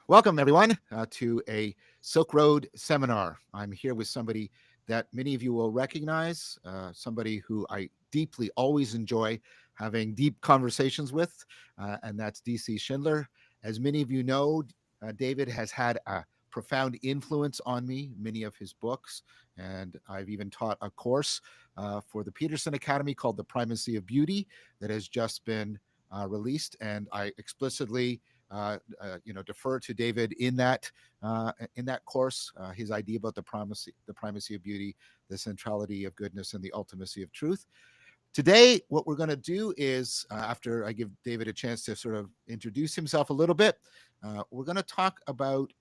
Welcome, everyone, to a Silk Road seminar. I'm here with somebody that many of you will recognize, somebody who I deeply always enjoy having deep conversations with, and that's DC Schindler. As many of you know, David has had a profound influence on me, many of his books, and I've even taught a course for the Peterson Academy called The Primacy of Beauty that has just been released, and I explicitly defer to David in that course. His idea about the primacy of beauty, the centrality of goodness, and the ultimacy of truth. Today, what we're going to do is, after I give David a chance to sort of introduce himself a little bit, we're going to talk about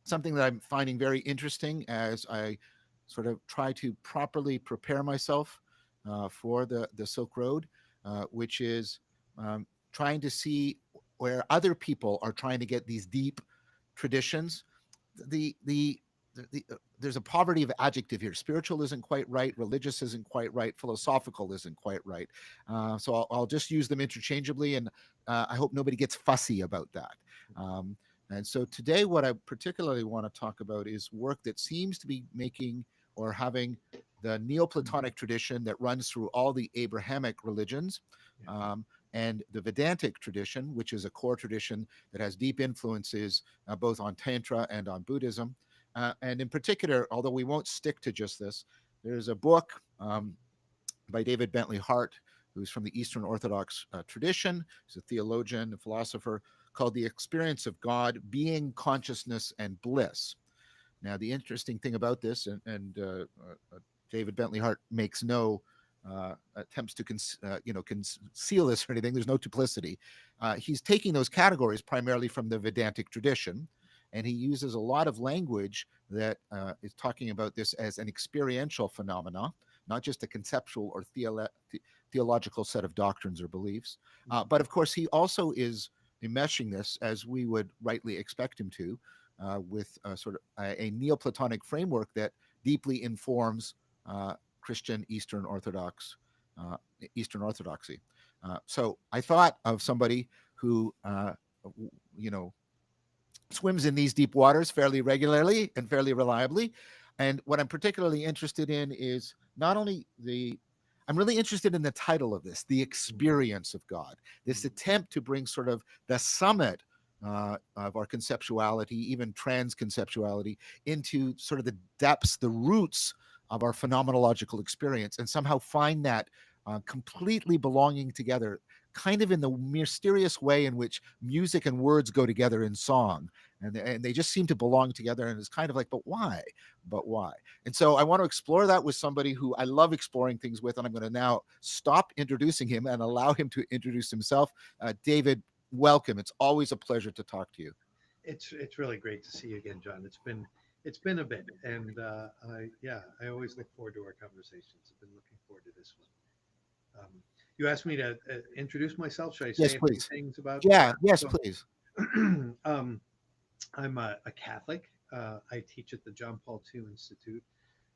something that I'm finding very interesting as I sort of try to properly prepare myself for the Silk Road, which is trying to see where other people are trying to get these deep traditions. There's a poverty of adjective here. Spiritual isn't quite right. Religious isn't quite right. Philosophical isn't quite right. So I'll just use them interchangeably, and I hope nobody gets fussy about that. And so today, what I particularly want to talk about is work that seems to be making or having the Neoplatonic tradition that runs through all the Abrahamic religions, and the Vedantic tradition, which is a core tradition that has deep influences both on Tantra and on Buddhism. And in particular, although we won't stick to just this, there's a book by David Bentley Hart, who's from the Eastern Orthodox tradition. He's a theologian, a philosopher, called The Experience of God, Being, Consciousness, and Bliss. Now, the interesting thing about this, and David Bentley Hart makes no attempts to conceal this or anything. There's no duplicity. He's taking those categories primarily from the Vedantic tradition, and he uses a lot of language that is talking about this as an experiential phenomena, not just a conceptual or theological set of doctrines or beliefs. But of course, he also is enmeshing this, as we would rightly expect him to, with sort of a Neoplatonic framework that deeply informs Christian Eastern Orthodoxy. So I thought of somebody who, you know, swims in these deep waters fairly regularly and fairly reliably. And what I'm particularly interested in is not only I'm really interested in the title of this, The Experience of God, this attempt to bring sort of the summit of our conceptuality, even trans conceptuality, into sort of the depths, the roots of our phenomenological experience, and somehow find that completely belonging together, kind of in the mysterious way in which music and words go together in song. And they just seem to belong together. And it's kind of like, but why? But why? And so I want to explore that with somebody who I love exploring things with. And I'm going to now stop introducing him and allow him to introduce himself. David, welcome. It's always a pleasure to talk to you. It's really great to see you again, John. It's been a bit, and I always look forward to our conversations. I've been looking forward to this one. You asked me to introduce myself. Should I Yes, say a few please. things about? Yeah, yes, So, please. I'm a Catholic. I teach at the John Paul II Institute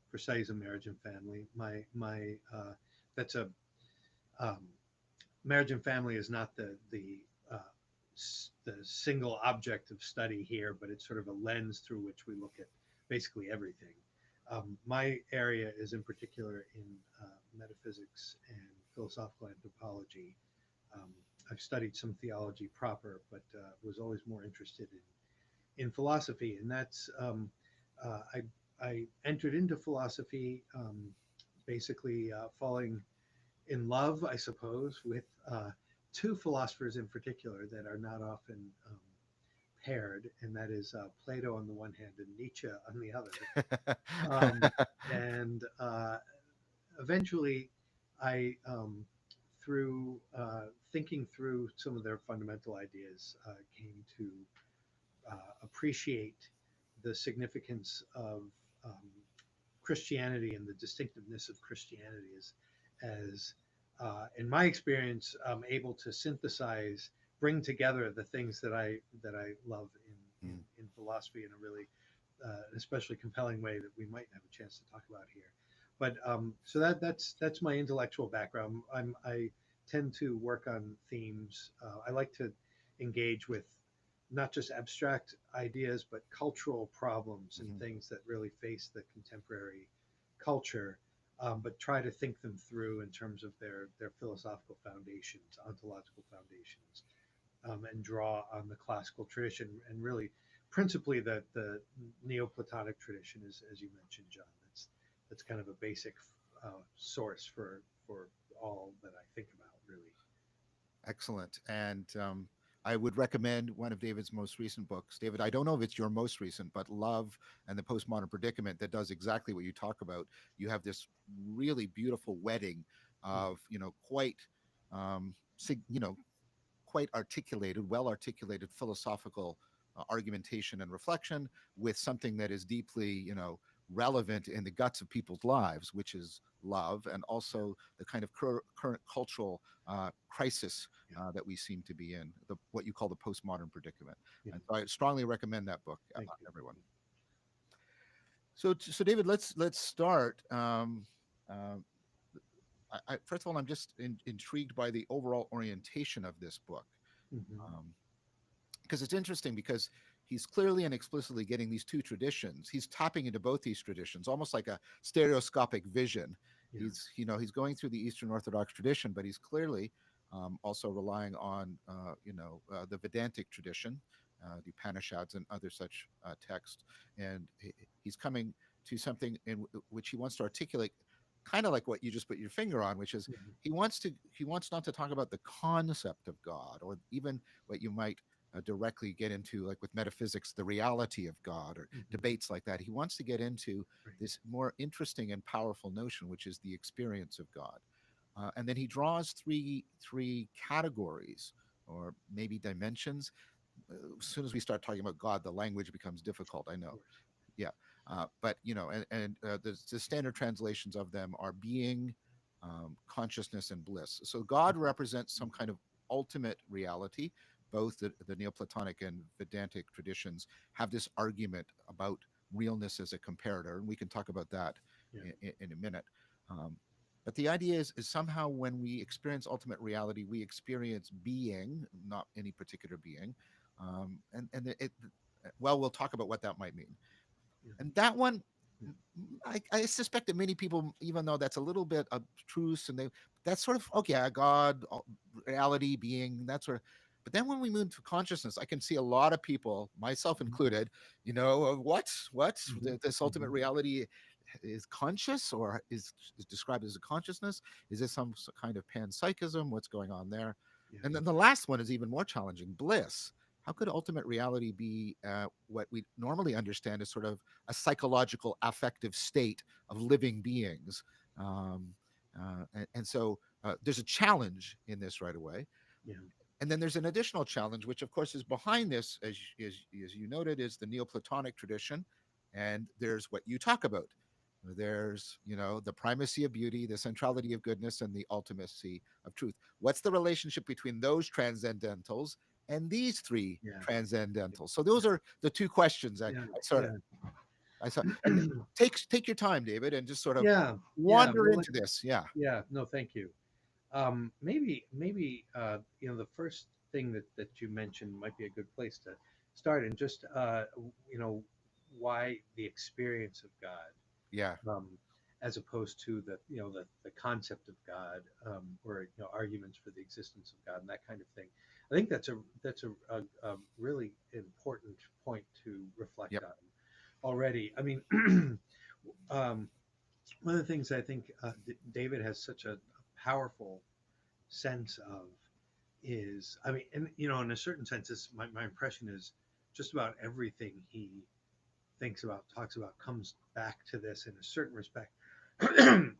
for Studies of Marriage and Family. My that's a um, marriage and family is not the single object of study here, but it's sort of a lens through which we look at basically everything. My area is in particular in metaphysics and philosophical anthropology. Um, I've studied some theology proper, but was always more interested in philosophy, and that's I entered into philosophy basically falling in love, I suppose, with two philosophers in particular that are not often paired, and that is Plato on the one hand and Nietzsche on the other. Um, and Eventually, I, through thinking through some of their fundamental ideas, came to appreciate the significance of um, Christianity and the distinctiveness of Christianity as in my experience, able to synthesize, bring together the things that I love in philosophy in a really, especially compelling way that we might have a chance to talk about here. But so that's my intellectual background. I tend to work on themes. I like to engage with not just abstract ideas, but cultural problems and Hmm. things that really face the contemporary culture, but try to think them through in terms of their philosophical foundations, ontological foundations, and draw on the classical tradition, and really principally the Neoplatonic tradition, as you mentioned, John. That's kind of a basic source for all that I think about, really. Excellent. And I would recommend one of David's most recent books. David, I don't know if it's your most recent, but Love and the Postmodern Predicament, that does exactly what you talk about. You have this really beautiful wedding Mm, of, quite, you know, quite articulated, well articulated philosophical argumentation and reflection with something that is deeply, relevant in the guts of people's lives, which is love, and yeah, also the kind of current cultural crisis yeah, that we seem to be in, what you call the postmodern predicament. yeah. And so I strongly recommend that book, Thank you. everyone. So David, let's start. Um, First of all, I'm just intrigued by the overall orientation of this book. Hmm. Um, because it's interesting because he's clearly and explicitly getting these two traditions. He's tapping into both these traditions, almost like a stereoscopic vision. Yeah. He's going through the Eastern Orthodox tradition, but he's clearly also relying on the Vedantic tradition, the Upanishads and other such texts, and he's coming to something in which he wants to articulate, kind of like what you just put your finger on, which is Hmm. he wants not to talk about the concept of God or even what you might directly get into, like with metaphysics, the reality of God or Hmm. debates like that. He wants to get into Right. this more interesting and powerful notion, which is the experience of God. And then he draws three categories or maybe dimensions. As soon as we start talking about God, the language becomes difficult. I Of know. course. Yeah, but the standard translations of them are being, consciousness, and bliss. So God represents some kind of ultimate reality. Both the Neoplatonic and Vedantic traditions have this argument about realness as a comparator, and we can talk about that Yeah. in a minute. Um, but the idea is somehow when we experience ultimate reality, we experience being, not any particular being, and well, we'll talk about what that might mean. Yeah. And that one, Yeah. I suspect that many people, even though that's a little bit abstruse, and that's sort of okay, God, reality, being, that sort of. But then when we move to consciousness, I can see a lot of people, myself Hmm. included, what Hmm. this ultimate Hmm. reality is conscious or is described as a consciousness? Is this some kind of panpsychism? What's going on there? Yeah. And then the last one is even more challenging: bliss. How could ultimate reality be what we normally understand as sort of a psychological affective state of living beings? Um, and so there's a challenge in this right away. Yeah. And then there's an additional challenge, which of course is behind this, as you noted, is the Neoplatonic tradition. And there's what you talk about. There's, the primacy of beauty, the centrality of goodness, and the ultimacy of truth. What's the relationship between those transcendentals and these three Yeah. transcendentals? So those are the two questions Yeah. I sort of Yeah. I saw. And take your time, David, and just sort of Yeah. Yeah. wander Well, into this. Yeah. yeah. No, thank you. Maybe the first thing that you mentioned might be a good place to start, and just you know why the experience of God, Yeah. as opposed to the concept of God, or arguments for the existence of God and that kind of thing. I think that's a really important point to reflect Yep. on already. I mean, um, one of the things I think David has such a powerful sense of is, I mean, and in a certain sense, my impression is just about everything he thinks about, talks about, comes back to this in a certain respect.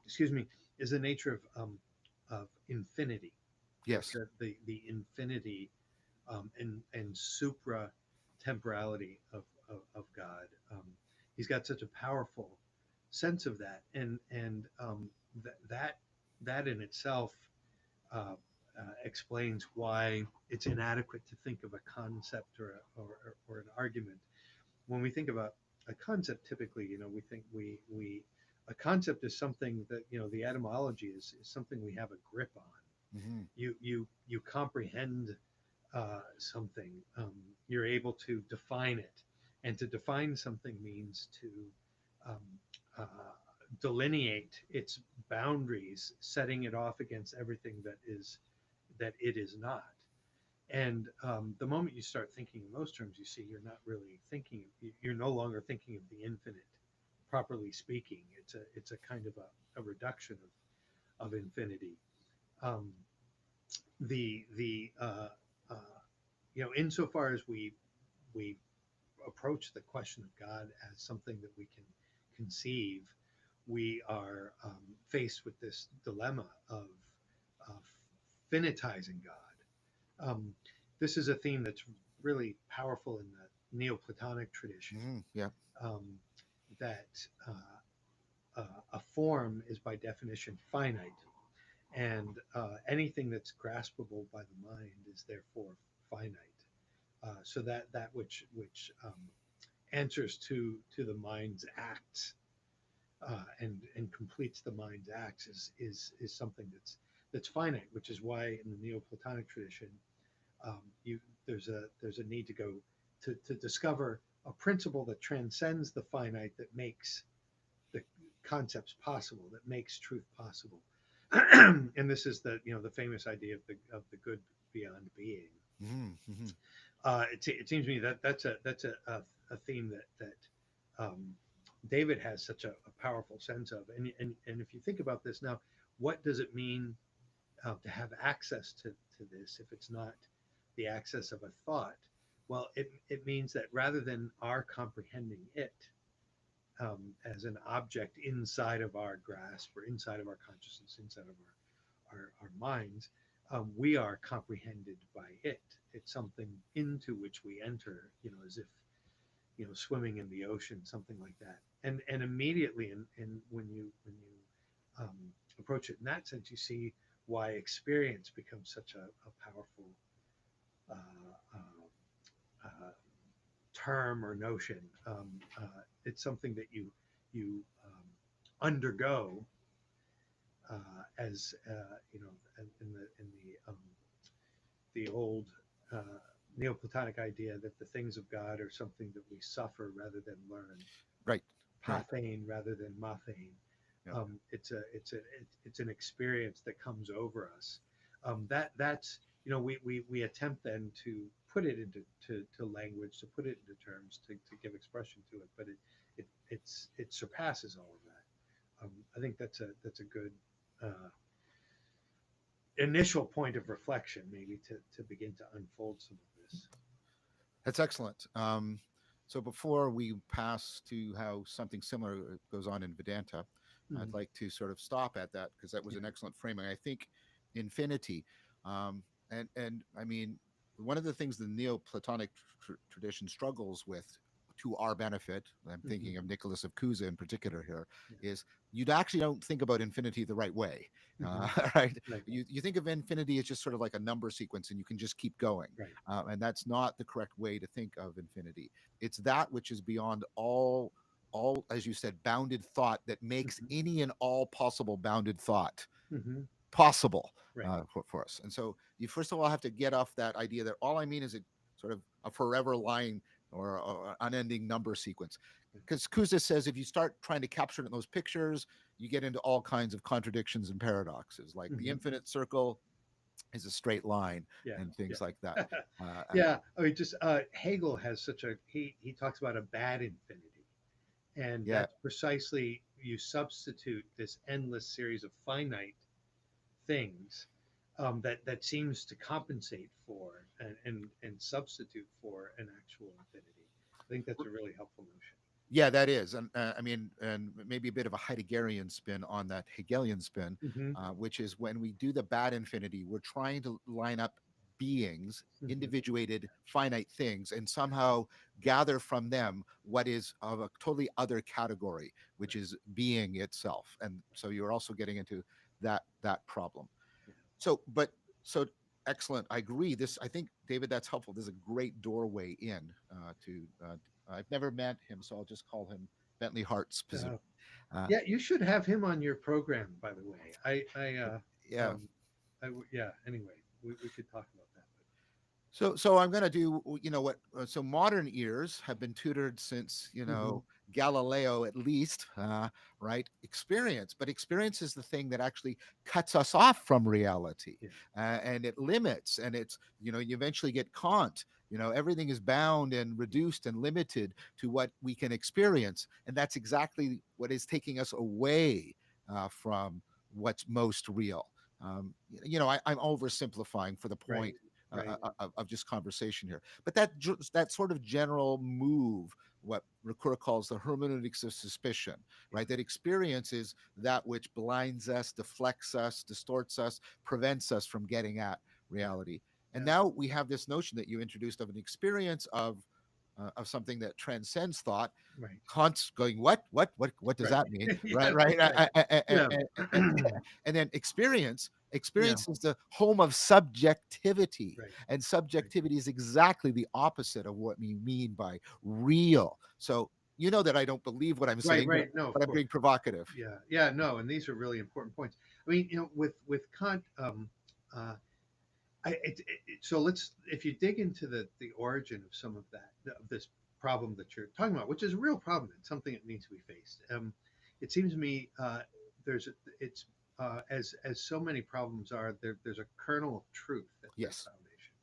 Excuse me, is the nature of infinity, Yes. the infinity, and supra temporality of God. He's got such a powerful sense of that, and that that in itself uh, explains why it's inadequate to think of a concept or an argument. When we think about a concept, typically, we think we a concept is something that the etymology is something we have a grip on. Hmm. You comprehend something, you're able to define it. And to define something means to um, uh, delineate its boundaries, setting it off against everything that it is not. And the moment you start thinking in those terms, you see you're not really thinking. You're no longer thinking of the infinite, properly speaking. It's a kind of a reduction of infinity. Um, the insofar as we approach the question of God as something that we can conceive, we are faced with this dilemma of finitizing God. This is a theme that's really powerful in the Neoplatonic tradition. Yeah. Um, that a form is by definition finite, and anything that's graspable by the mind is therefore finite. So that which answers to the mind's acts and completes the mind's acts is something that's finite, which is why in the Neoplatonic tradition, you there's a need to go to discover a principle that transcends the finite, that makes the concepts possible, that makes truth possible. And this is the famous idea of the good beyond being. Mm-hmm. It seems to me that that's a theme that David has such a powerful sense of. And if you think about this now, what does it mean to have access to this if it's not the access of a thought? Well, it means that rather than our comprehending it as an object inside of our grasp or inside of our consciousness, inside of our minds, we are comprehended by it. It's something into which we enter, as if swimming in the ocean, something like that. And immediately, and when you approach it in that sense, you see why experience becomes such a powerful uh, uh, term or notion. It's something that you undergo as in the old uh, Neoplatonic idea that the things of God are something that we suffer rather than learn, Right. Right. pathane rather than mathane. Yeah. It's an experience that comes over us. That's we attempt then to put it into to language, to put it into terms, to give expression to it, but it surpasses all of that. I think that's a good uh, initial point of reflection, maybe to begin to unfold some of this. That's excellent. So before we pass to how something similar goes on in Vedanta, I'd Mm, like to sort of stop at that because that was yeah. an excellent framing. I think infinity, um, and I mean, one of the things the Neoplatonic tradition struggles with, to our benefit, I'm Mm-hmm. thinking of Nicholas of Cusa in particular here, Yeah. is you actually don't think about infinity the right way. Mm-hmm. Right? Right. You think of infinity as just sort of like a number sequence, and you can just keep going, Right. and that's not the correct way to think of infinity. It's that which is beyond all, as you said, bounded thought, that makes Mm-hmm. any and all possible bounded thought Mm-hmm. possible Right. for us. And so you first of all have to get off that idea that all I mean is a sort of a forever line or unending number sequence. Because Kuza says if you start trying to capture it in those pictures, you get into all kinds of contradictions and paradoxes, like the Mm-hmm. infinite circle is a straight line Yeah. and things like that. Yeah. Uh, Yeah. I mean, just Hegel has such a he talks about a bad infinity, and yeah, that's precisely you substitute this endless series of finite things that seems to compensate for and substitute for an actual infinity. I think that's a really helpful notion. yeah, that is, and I mean, and maybe a bit of a Heideggerian spin on that Hegelian spin, Mm-hmm. which is when we do the bad infinity, we're trying to line up beings, Mm-hmm. individuated, finite things, and somehow gather from them what is of a totally other category, which Right. is being itself. And so you're also getting into that problem. Yeah. So, but so excellent. I agree. This, I think, David, that's helpful. This is a great doorway in to. I've never met him, so I'll just call him Bentley Hart's position. Uh, Uh, yeah, you should have him on your program. By the way, yeah, yeah. Anyway, we could talk about that. So I'm going to do, what, so modern ears have been tutored since, Hmm. Galileo at least, right? Experience, but experience is the thing that actually cuts us off from reality, Yeah, and it limits, and it's, you eventually get Kant. Everything is bound and reduced and limited to what we can experience, and that's exactly what is taking us away from what's most real. I'm oversimplifying for the right, point right. of just conversation here. But that sort of general move, what Ricoeur calls the hermeneutics of suspicion, Yeah, right? That experience is that which blinds us, deflects us, distorts us, prevents us from getting at yeah, reality. And yeah. now we have this notion that you introduced of an experience of something that transcends thought. Right, Kant's going, what does right. that mean? Yeah, Right, that's right. right. Yeah, And then experience. yeah, Experience is the home of subjectivity, right, and right, subjectivity is exactly the opposite of what we mean by real. So you know that I don't believe what I'm right, saying, but right. No, of but I'm course. being provocative. Yeah, yeah. No, and these are really important points. I mean, with Kant, uh, so let's if you dig into the origin of some of that of this problem that you're talking about, which is a real problem and something that needs to be faced. It seems to me there's a, it's as so many problems are there's a kernel of truth at their Yes. foundation,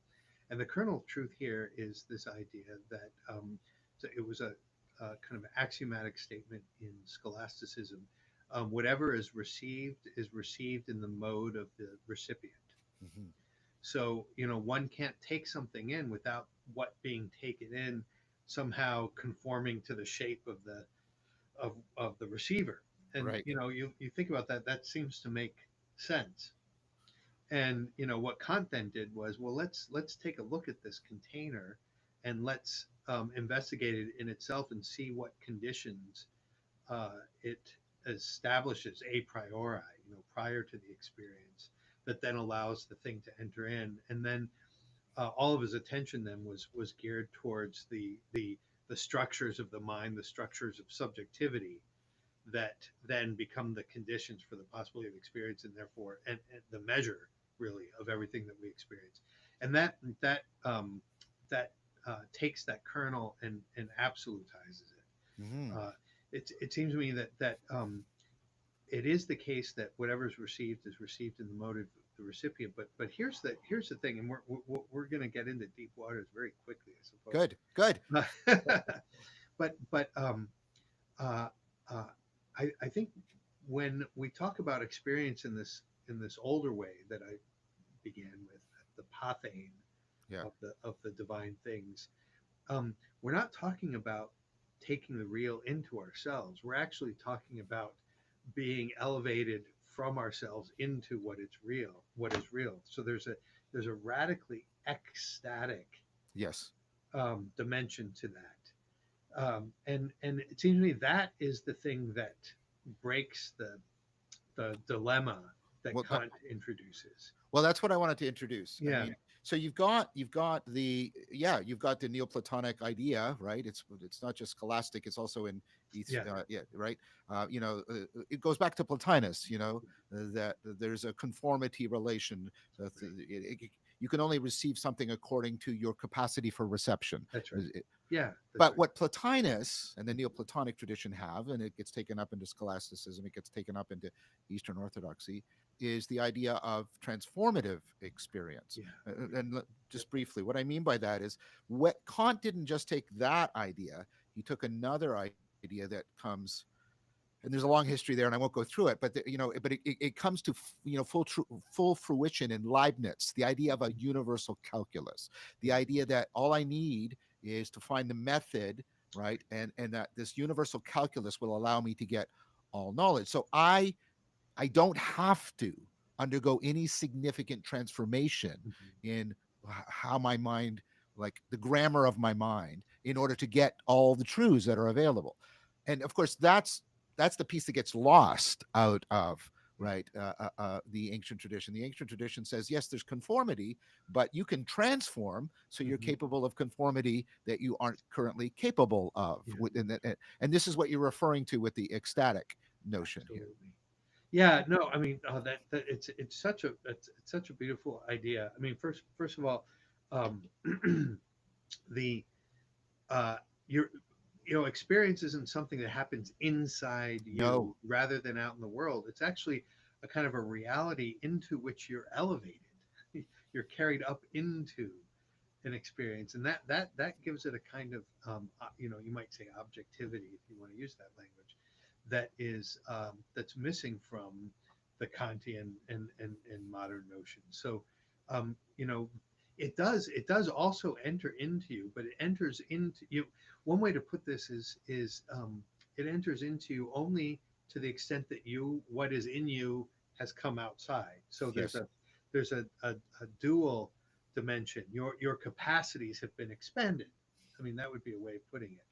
and the kernel of truth here is this idea that so it was a kind of axiomatic statement in scholasticism. Whatever is received in the mode of the recipient. Hmm. So, one can't take something in without what being taken in somehow conforming to the shape of the receiver. And Right. you think about that, that seems to make sense. And what Kant then did was, well, let's take a look at this container and let's investigate it in itself and see what conditions it establishes a priori, prior to the experience that then allows the thing to enter in. And then all of his attention then was geared towards the structures of the mind, the structures of subjectivity that then become the conditions for the possibility of experience, and therefore and the measure really of everything that we experience. And that takes that kernel and absolutizes it. Hmm. It seems to me that it is the case that whatever is received in the mode of the recipient. But here's the thing, and we're going to get into deep waters very quickly, Good. Good. I suppose. But uh, uh, I think when we talk about experience in this older way that I began with, the pathein Yeah. of the divine things, we're not talking about taking the real into ourselves. We're actually talking about being elevated from ourselves into what is real. So there's a radically ecstatic Yes. dimension to that, and it seems to me that is the thing that breaks the dilemma that Well, Kant introduces. Well, that's what I wanted to introduce. I Yeah, mean, so you've got the Neoplatonic idea, right? It's not just scholastic; it's also in yeah, yeah, right. It goes back to Plotinus, that there's a conformity relation. right. You can only receive something according to your capacity for reception. That's right. It- Yeah, that's But right. what Plotinus and the Neoplatonic tradition have, and it gets taken up into scholasticism, it gets taken up into Eastern Orthodoxy, is the idea of transformative experience. Yeah, And yep. just briefly, what I mean by that is what Kant didn't just take that idea, he took another idea that comes, and there's a long history there, and I won't go through it, but it comes to full fruition in Leibniz, the idea of a universal calculus, the Yeah. idea that all I need is to find the method, right, and that this universal calculus will allow me to get all knowledge. So I don't have to undergo any significant transformation Mhm. in how my mind, like the grammar of my mind, in order to get all the truths that are available. And of course, that's the piece that gets lost out of, Yeah. right, the ancient tradition. The ancient tradition says yes, there's conformity, but you can transform so you're Mhm. capable of conformity that you aren't currently capable of. Yeah. And this is what you're referring to with the ecstatic notion here. Absolutely. Yeah, no, I mean that it's such a beautiful idea. I mean, first of all, um, the uh, your experience isn't something that happens inside you No. rather than out in the world. It's actually a kind of a reality into which you're elevated. You're carried up into an experience, and that gives it a kind of you might say objectivity if you want to use that language, that is that's missing from the Kantian and modern notions. So you know it does also enter into you, but it enters into you. One way to put this is it enters into you only to the extent that you what is in you has come outside. So there's Yes. a dual dimension. Your capacities have been expanded. I mean, that would be a way of putting it.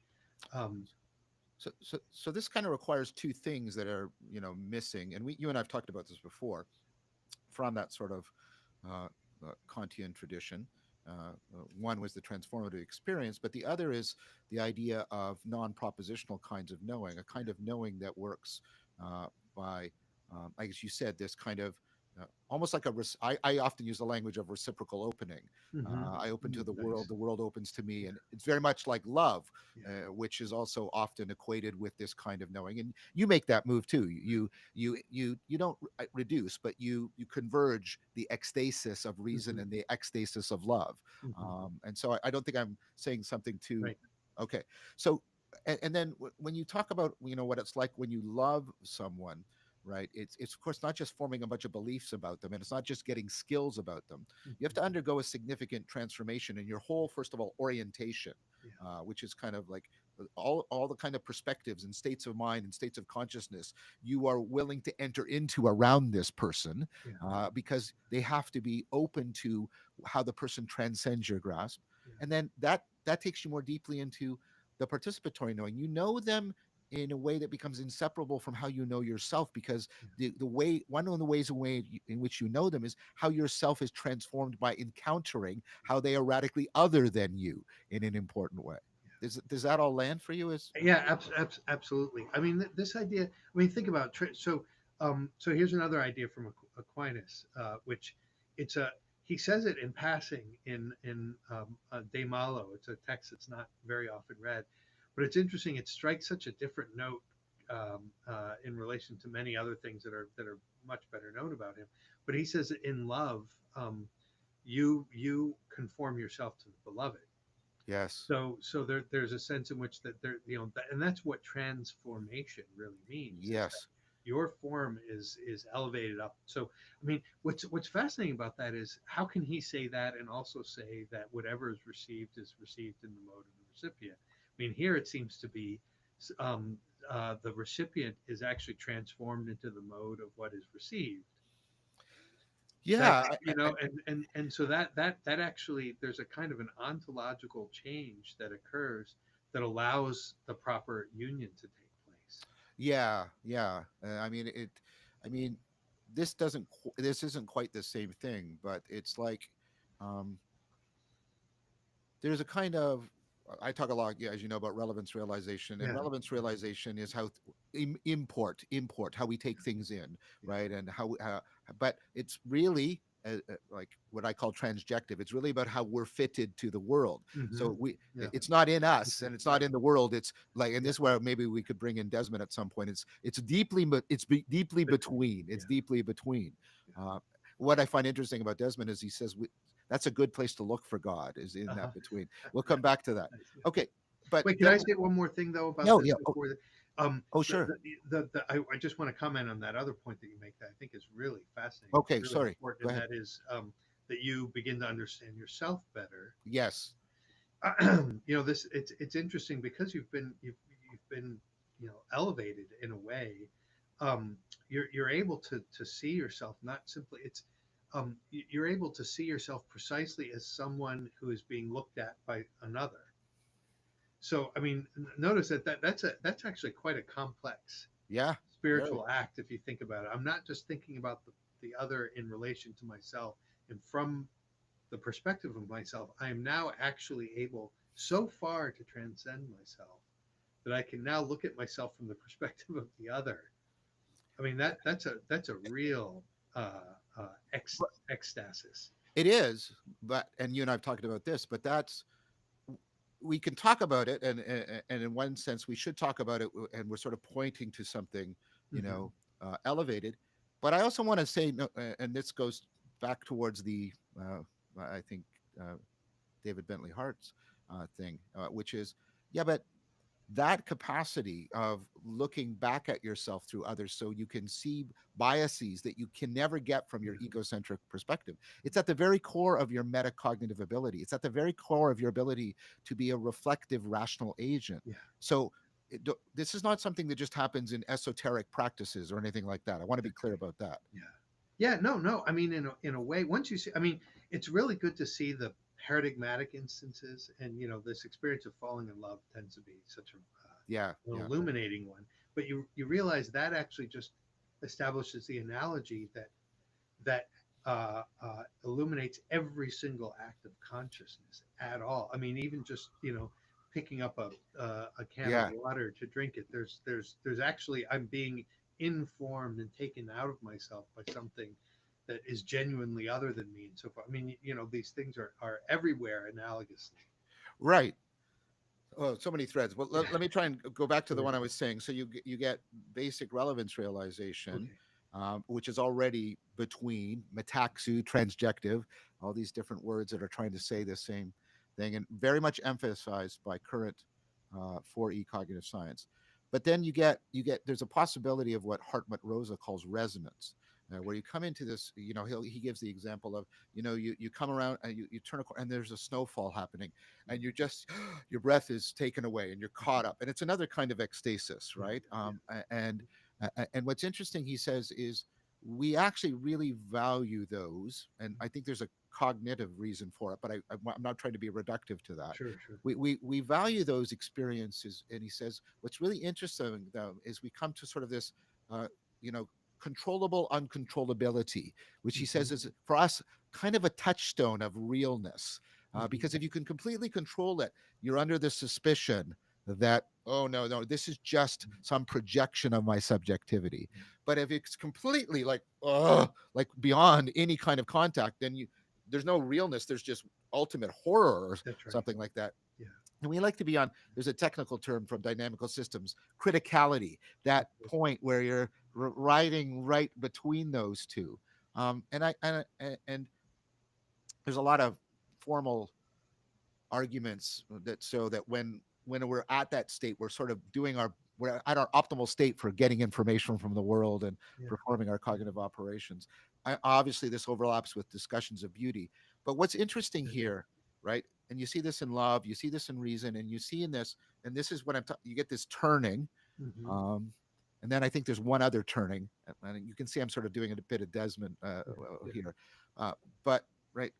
So this kind of requires two things that are, missing, and you and I've talked about this before, from that sort of uh, Kantian tradition. One was the transformative experience, but the other is the idea of non-propositional kinds of knowing, a kind of knowing that works by, I guess you said, this kind of almost like I often use the language of reciprocal opening. Hmm. I open to Nice. the world opens to me, Yeah. and it's very much like love, Yeah. which is also often equated with this kind of knowing. And you make that move too. You don't reduce, but you converge the ecstasis of reason Hmm. and the ecstasis of love. Hmm. And so I don't think I'm saying something too. Right. Okay. So and then when you talk about what it's like when you love someone, right? It's of course not just forming a bunch of beliefs about them, and it's not just getting skills about them. You have to Hmm. undergo a significant transformation in your whole, first of all, orientation, Yeah. which is kind of like all the kind of perspectives and states of mind and states of consciousness you are willing to enter into around this person, Yeah. because they have to be open to how the person transcends your grasp. Yeah. And then that takes you more deeply into the participatory knowing. You know them in a way that becomes inseparable from how you know yourself, because Yeah. the way one of the ways in which you know them is how yourself is transformed by encountering how they are radically other than you in an important way. Does that all land for you as Yeah, absolutely. I mean, this idea. I mean, think about so here's another idea from Aquinas, which it's a he says it in passing in De Malo. It's a text that's not very often read, but it's interesting. It strikes such a different note in relation to many other things that are much better known about him. But he says that in love, you conform yourself to the beloved. yes, So there's a sense in which that there, and that's what transformation really means, is that yes, your form is elevated up. So I mean, what's fascinating about that is how can he say that and also say that whatever is received in the mode of the recipient. I mean, here it seems to be um, the recipient is actually transformed into the mode of what is received. That yeah. and so that actually there's a kind of an ontological change that occurs that allows the proper union to take place. Yeah, yeah. I mean, this isn't quite the same thing, but it's like, um, there's a kind of I talk a lot, yeah, as you know, about relevance realization, and Yeah. relevance realization is how import how we take things in, Yeah. right, and but it's really like what I call transjective. It's really about how we're fitted to the world. Hmm. So Yeah. it's not in us, Okay. and it's not Right. in the world. It's like, and Yeah. this is where maybe we could bring in Desmond at some point. It's deeply, deeply Between. between. Yeah. It's deeply between. Yeah. Uh, what I find interesting about Desmond is he says that's a good place to look for God, is in Uh-huh. that between. We'll come back to that. Nice. Yeah. Okay, but Wait, can I say one more thing though about no, this yeah, oh, before the um oh, sure. I just want to comment on that other point that you make that I think is really fascinating, Okay, really sorry. important, Go and ahead. that is that you begin to understand yourself better. Yes, This it's interesting because you've been elevated in a way. You're able to see yourself not simply it's you're able to see yourself precisely as someone who is being looked at by another. So I mean, notice that's actually quite a complex yeah, very. spiritual act if you think about it. I'm not just thinking about the other in relation to myself, and from the perspective of myself, I am now actually able so far to transcend myself that I can now look at myself from the perspective of the other. I mean, that's a real ecstasis. It is, but and you and I've talked about this, but that's we can talk about it, and in one sense we should talk about it, and we're sort of pointing to something, you Hmm. know, elevated. But I also want to say, no, and this goes back towards the, I think, uh, David Bentley Hart's thing, which is, yeah, but that capacity of looking back at yourself through others so you can see biases that you can never get from your Yeah, egocentric perspective, it's at the very core of your metacognitive ability. It's at the very core of your ability to be a reflective rational agent. yeah, So this is not something that just happens in esoteric practices or anything like that. I want to be that's clear right. about that. Yeah, yeah. No, no. I mean, in a way, once you see, I mean, it's really good to see the paradigmatic instances, and this experience of falling in love tends to be such Yeah, an yeah, illuminating one. But you realize that actually just establishes the analogy that illuminates every single act of consciousness at all. I mean, even just picking up a can of yeah. water to drink it. There's actually I'm being informed and taken out of myself by something that is genuinely other than me. And so far, I mean, these things are everywhere analogously. Right. Oh, so many threads. Well, Yeah. let me try and go back to the Sure. one I was saying. So you get basic relevance realization, Okay. which is already between metaxu, transjective, all these different words that are trying to say the same thing, and very much emphasized by current 4E cognitive science. But then you get there's a possibility of what Hartmut Rosa calls resonance. Where you come into this, he gives the example of, you come around and you turn a corner and there's a snowfall happening, and you're just your breath is taken away and you're caught up, and it's another kind of ecstasis, Yeah. right? Yeah. And what's interesting, he says, is we actually really value those, and I think there's a cognitive reason for it, but I'm not trying to be reductive to that. Sure. Sure. We value those experiences, and he says what's really interesting though is we come to sort of this, uh, you know controllable uncontrollability, which he Hmm. says is for us kind of a touchstone of realness, Hmm. because if you can completely control it, you're under the suspicion that, oh no, no, this is just some projection of my subjectivity. Yeah. But if it's completely like beyond any kind of contact, then there's no realness, there's just ultimate horror or That's right. something like that. Yeah. And we like to be on, there's a technical term from dynamical systems, criticality, that Okay. point where you're riding right between those two. And there's a lot of formal arguments that so that when we're at that state, we're sort of doing we're at our optimal state for getting information from the world and Yeah. performing our cognitive operations. Obviously this overlaps with discussions of beauty, but what's interesting That's right. here, right, and you see this in love, you see this in reason, and you see in this, and this is what you get this turning, Hmm. um and then I think there's one other turning, and you can see I'm sort of doing a bit of Desmond Yeah. Yeah. here, but right,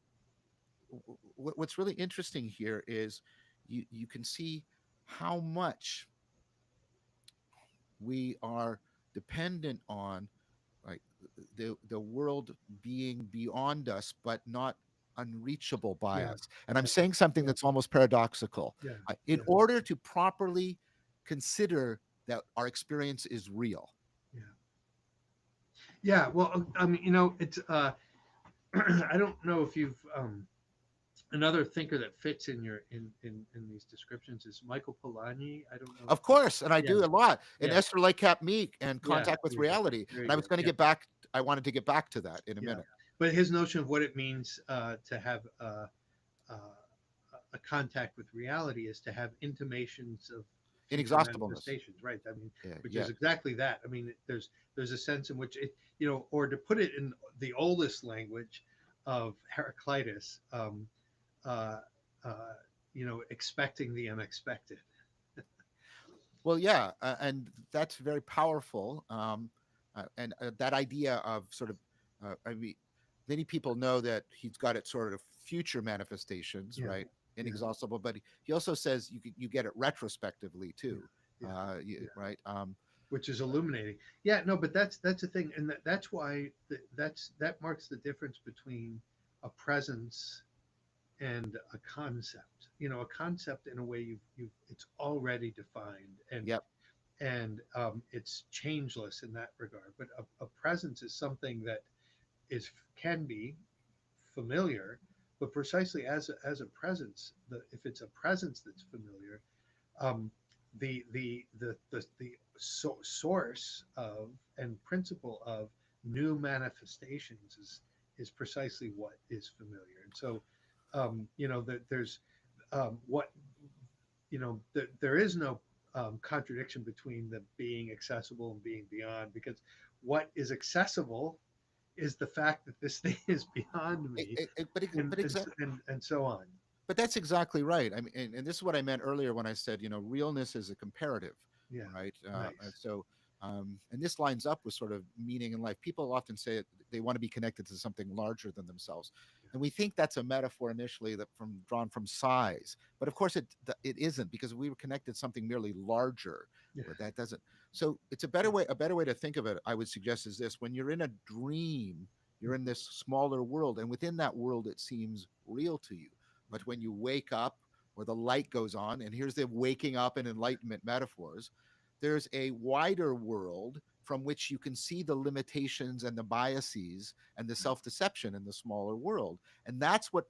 what's really interesting here is you can see how much we are dependent on, like, the world being beyond us but not unreachable by Yeah. us. And I'm Yeah. saying something Yeah. that's almost paradoxical. Yeah. In Yeah. order to properly consider that our experience is real. Yeah. Yeah. Well, I mean, it's I don't know if you've another thinker that fits in your in these descriptions is Michael Polanyi. I don't know. Of course, and I Yeah. do a lot in Yeah. Esther Lightcap Meek and Yeah. Contact with There you go. Reality. There And you I go. was going to Yeah. get back. I wanted to get back to that in a Yeah. minute. But his notion of what it means to have uh, a contact with reality is to have intimations of future Inexhaustibleness. manifestations, right? I mean, Yeah, which yeah. is exactly that. I mean, there's a sense in which it, or to put it in the oldest language of Heraclitus, uh, uh, expecting the unexpected. Well, yeah, and that's very powerful. And that idea of sort of, I mean, many people know that he's got it sort of future manifestations, Yeah, right? yeah, Inexhaustible, but he also says you get it retrospectively yeah, too, yeah, yeah. right? Which is illuminating. Yeah, no, but that's the thing, and that's why that marks the difference between a presence and a concept. A concept in a way you it's already defined Yep. and it's changeless in that regard. But a presence is something that is can be familiar, but precisely as a presence, if it's a presence that's familiar, um, the source of and principle of new manifestations is precisely what is familiar. And so, there's what there is no contradiction between the being accessible and being beyond, because what is accessible is the fact that this thing is beyond me, and But exactly. so on. But that's exactly right. I mean, and this is what I meant earlier when I said, realness is a comparative, Yeah, right? And nice. so, and this lines up with sort of meaning in life. People often say they want to be connected to something larger than themselves, and we think that's a metaphor initially that from drawn from size, but of course it isn't, because we were connected to something merely larger. Yeah, Where that doesn't. So it's a better way. A better way to think of it, I would suggest, is this: when you're in a dream, you're in this smaller world, and within that world, it seems real to you. But when you wake up or the light goes on, and here's the waking up and enlightenment metaphors, there's a wider world from which you can see the limitations and the biases and the self deception in the smaller world. And that's what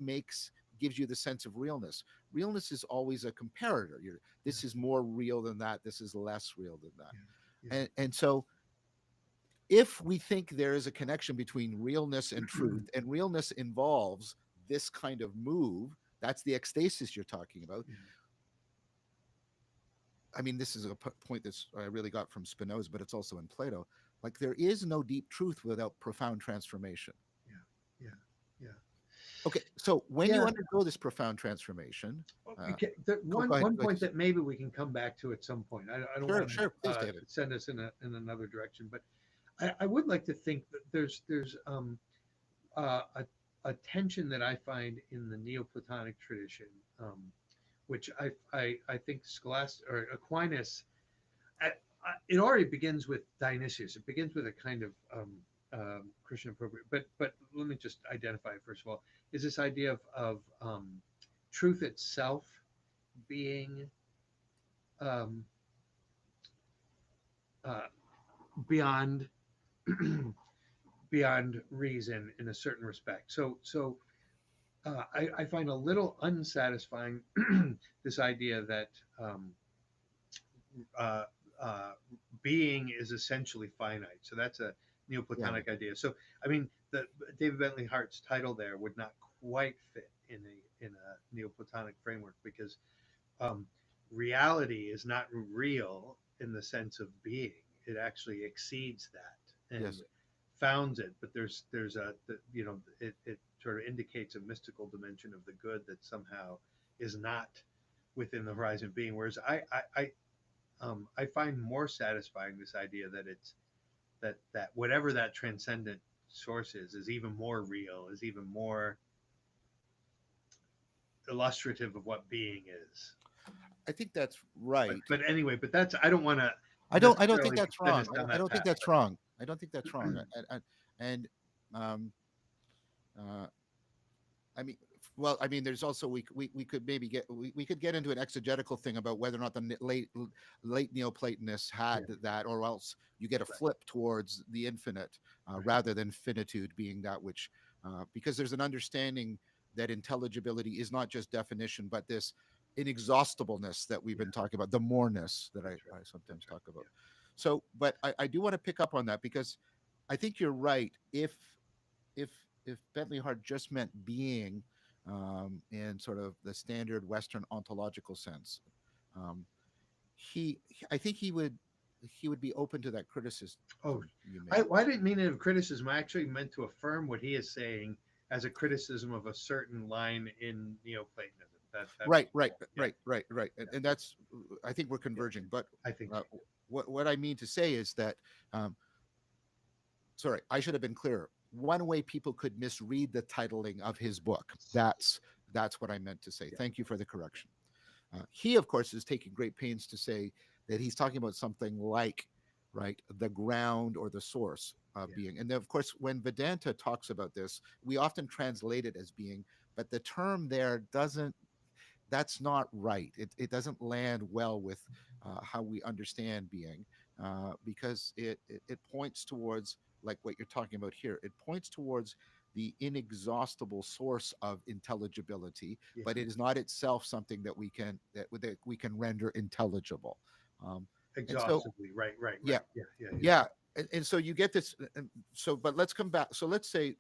gives you the sense of realness. Realness is always a comparator. yeah, This is more real than that. This is less real than that. yeah, And so if we think there is a connection between realness and yeah, truth, and realness involves this kind of move, that's the ecstasis you're talking about. yeah, I mean, this is a point that I really got from Spinoza, but it's also in Plato. Like, there is no deep truth without profound transformation. yeah, yeah, yeah. Okay, so when you Yeah. undergo this profound transformation, Well, uh, one go ahead. one point that maybe we can come back to at some point. I don't Sure, want sure, to please, David. send us in another direction, but I would like to think that there's a tension that I find in the Neoplatonic tradition, which I think Scholastic or Aquinas, it already begins with Dionysius. It begins with a kind of Christian appropriate, but let me just identify it first of all. Is this idea of truth itself being um, uh, beyond beyond reason in a certain respect. I find a little unsatisfying this idea that uh, uh, being is essentially finite. So that's a Yeah, Neoplatonic idea. So I mean, the David Bentley Hart's title there would not quite fit in a Neoplatonic framework, because um, reality is not real in the sense of being. It actually exceeds that and yes, founds it. But there's it sort of indicates a mystical dimension of the good that somehow is not within the horizon of being. Whereas I find more satisfying this idea that it's that whatever that transcendent source is even more real, is even more illustrative of what being is. I think that's But right. but anyway, but that's I don't want to I don't think necessarily that's send wrong. us down I that don't think path. that's wrong. I don't think that's wrong. And um, uh, I mean, well, I mean, there's also we could maybe we could get into an exegetical thing about whether or not the late Neoplatonists Yeah, had that, or else you get a right. flip towards the infinite Right. rather than finitude being that which, because there's an understanding that intelligibility is not just definition, but this inexhaustibleness that we've Yeah, been talking about, the moreness that that's right. I sometimes That's right. talk about. So, but I do want to pick up on that, because I think you're right. If if Bentley Hart just meant being in sort of the standard Western ontological sense, um, I think he would be open to that criticism Oh, you made. I didn't mean it of criticism. I actually meant to affirm what he is saying as a criticism of a certain line in Neoplatonism. That was Right, right, yeah, right, yeah, and that's, I think we're yeah. converging. But I think uh, so. what I mean to say is that, um, sorry, I should have been clearer. One way people could misread the titling of his book. That's what I meant to say. Yeah, Thank you for the correction. He, of course, is taking great pains to say that he's talking about something like, right, the ground or the source of yeah, being. And then, of course, when Vedanta talks about this, we often translate it as being, but the term there doesn't, that's not right. It doesn't land well with how we understand being, because it points towards, like what you're talking about here, it points towards the inexhaustible source of intelligibility, Yeah. but it is not itself something that we can render intelligible. Um, and so, Exhaustively. Right. Right. yeah, Right. Yeah. Yeah. Yeah. yeah, and so you get this. So, but let's come back. So let's say,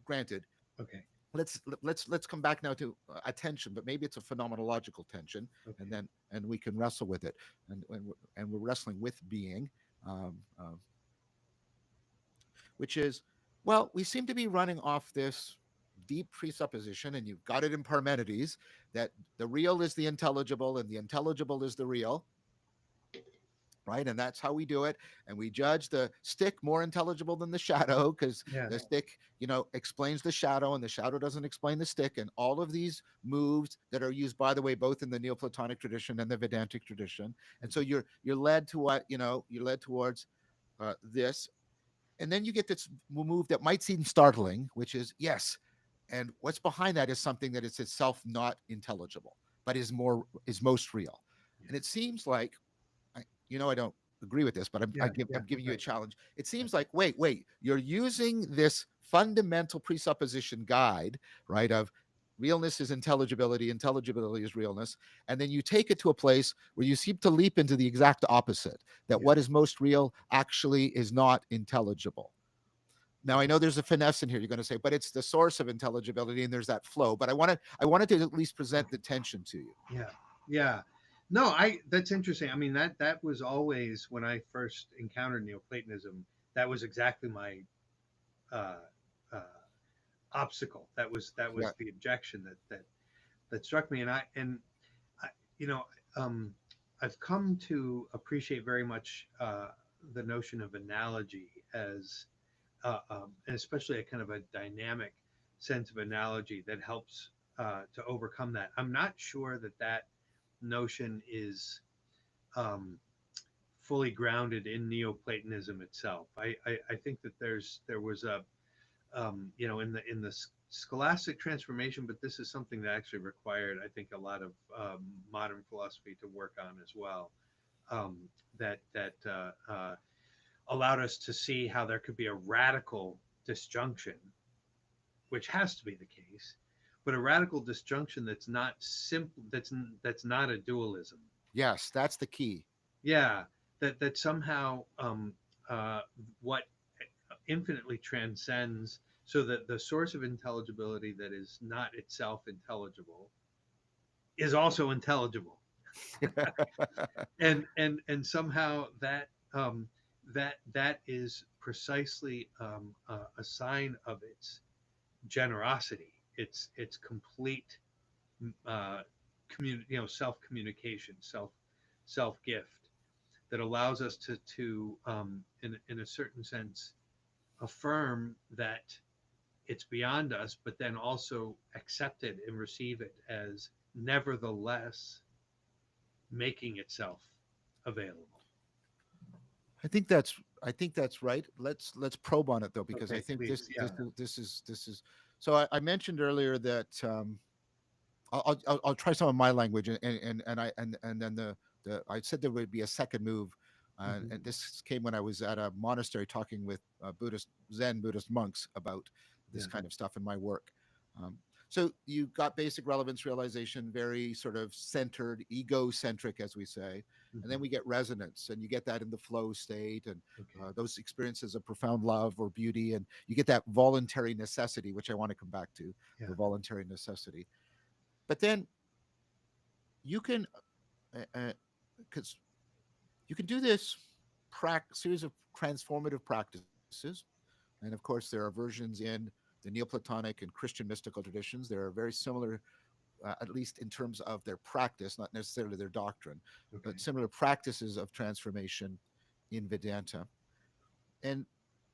granted, Okay. let's come back now to attention, but maybe it's a phenomenological tension, and Okay. then and we can wrestle with it, and we're wrestling with being, um, uh, which is, well, we seem to be running off this deep presupposition, and you've got it in Parmenides, that the real is the intelligible and the intelligible is the real, right? And that's how we do it. And we judge the stick more intelligible than the shadow because Yeah. the stick, explains the shadow and the shadow doesn't explain the stick. And all of these moves that are used, by the way, both in the Neoplatonic tradition and the Vedantic tradition. And so you're led to what, you're led towards this. And then you get this move that might seem startling, which is yes. And what's behind that is something that is itself not intelligible, but is most real. Yeah. And it seems like I don't agree with this, but Yeah. Yeah. I'm giving you a Right. challenge. It Right. seems like, wait, you're using this fundamental presupposition guide, right? Of realness is intelligibility, intelligibility is realness. And then you take it to a place where you seem to leap into the exact opposite, that Yeah. what is most real actually is not intelligible. Now I know there's a finesse in here. You're going to say, but it's the source of intelligibility, and there's that flow. But I wanted to at least present the tension to you. Yeah. Yeah. No, I that's interesting. I mean, that was always when I first encountered Neoplatonism, that was exactly my uh, uh, obstacle. That was Yeah. the objection that struck me, I, you know, um, I've come to appreciate very much the notion of analogy as, and especially a kind of a dynamic sense of analogy that helps to overcome that. I'm not sure that notion is um, fully grounded in Neoplatonism itself. I think that there was a in the scholastic transformation, but this is something that actually required, I think, a lot of modern philosophy to work on as well. Um, that allowed us to see how there could be a radical disjunction, which has to be the case, but a radical disjunction that's not simple. That's not a dualism. Yes, that's the key. Yeah, that somehow uh, what infinitely transcends, so that the source of intelligibility that is not itself intelligible is also intelligible, and somehow that is precisely a sign of its generosity, its complete uh, self communication, self gift that allows us to in a certain sense affirm that it's beyond us, but then also accept it and receive it as nevertheless making itself available. I think that's right. Let's probe on it though, because I Okay, think please. Yeah. this is. So I mentioned earlier that I'll try some of my language, and then I said there would be a second move, Hmm. and this came when I was at a monastery talking with Buddhist monks about this Yeah. kind of stuff in my work. Um, so you got basic relevance realization, very sort of centered, ego-centric, as we say, and then Hmm. we get resonance, and you get that in the flow state, and Okay. those experiences of profound love or beauty, and you get that voluntary necessity, which I want to come back to, Yeah. the voluntary necessity. But then you can, because you can do this series of transformative practices, and of course there are versions in the Neoplatonic and Christian mystical traditions. There are very similar, at least in terms of their practice, not necessarily their doctrine, but Okay. similar practices of transformation in Vedanta. And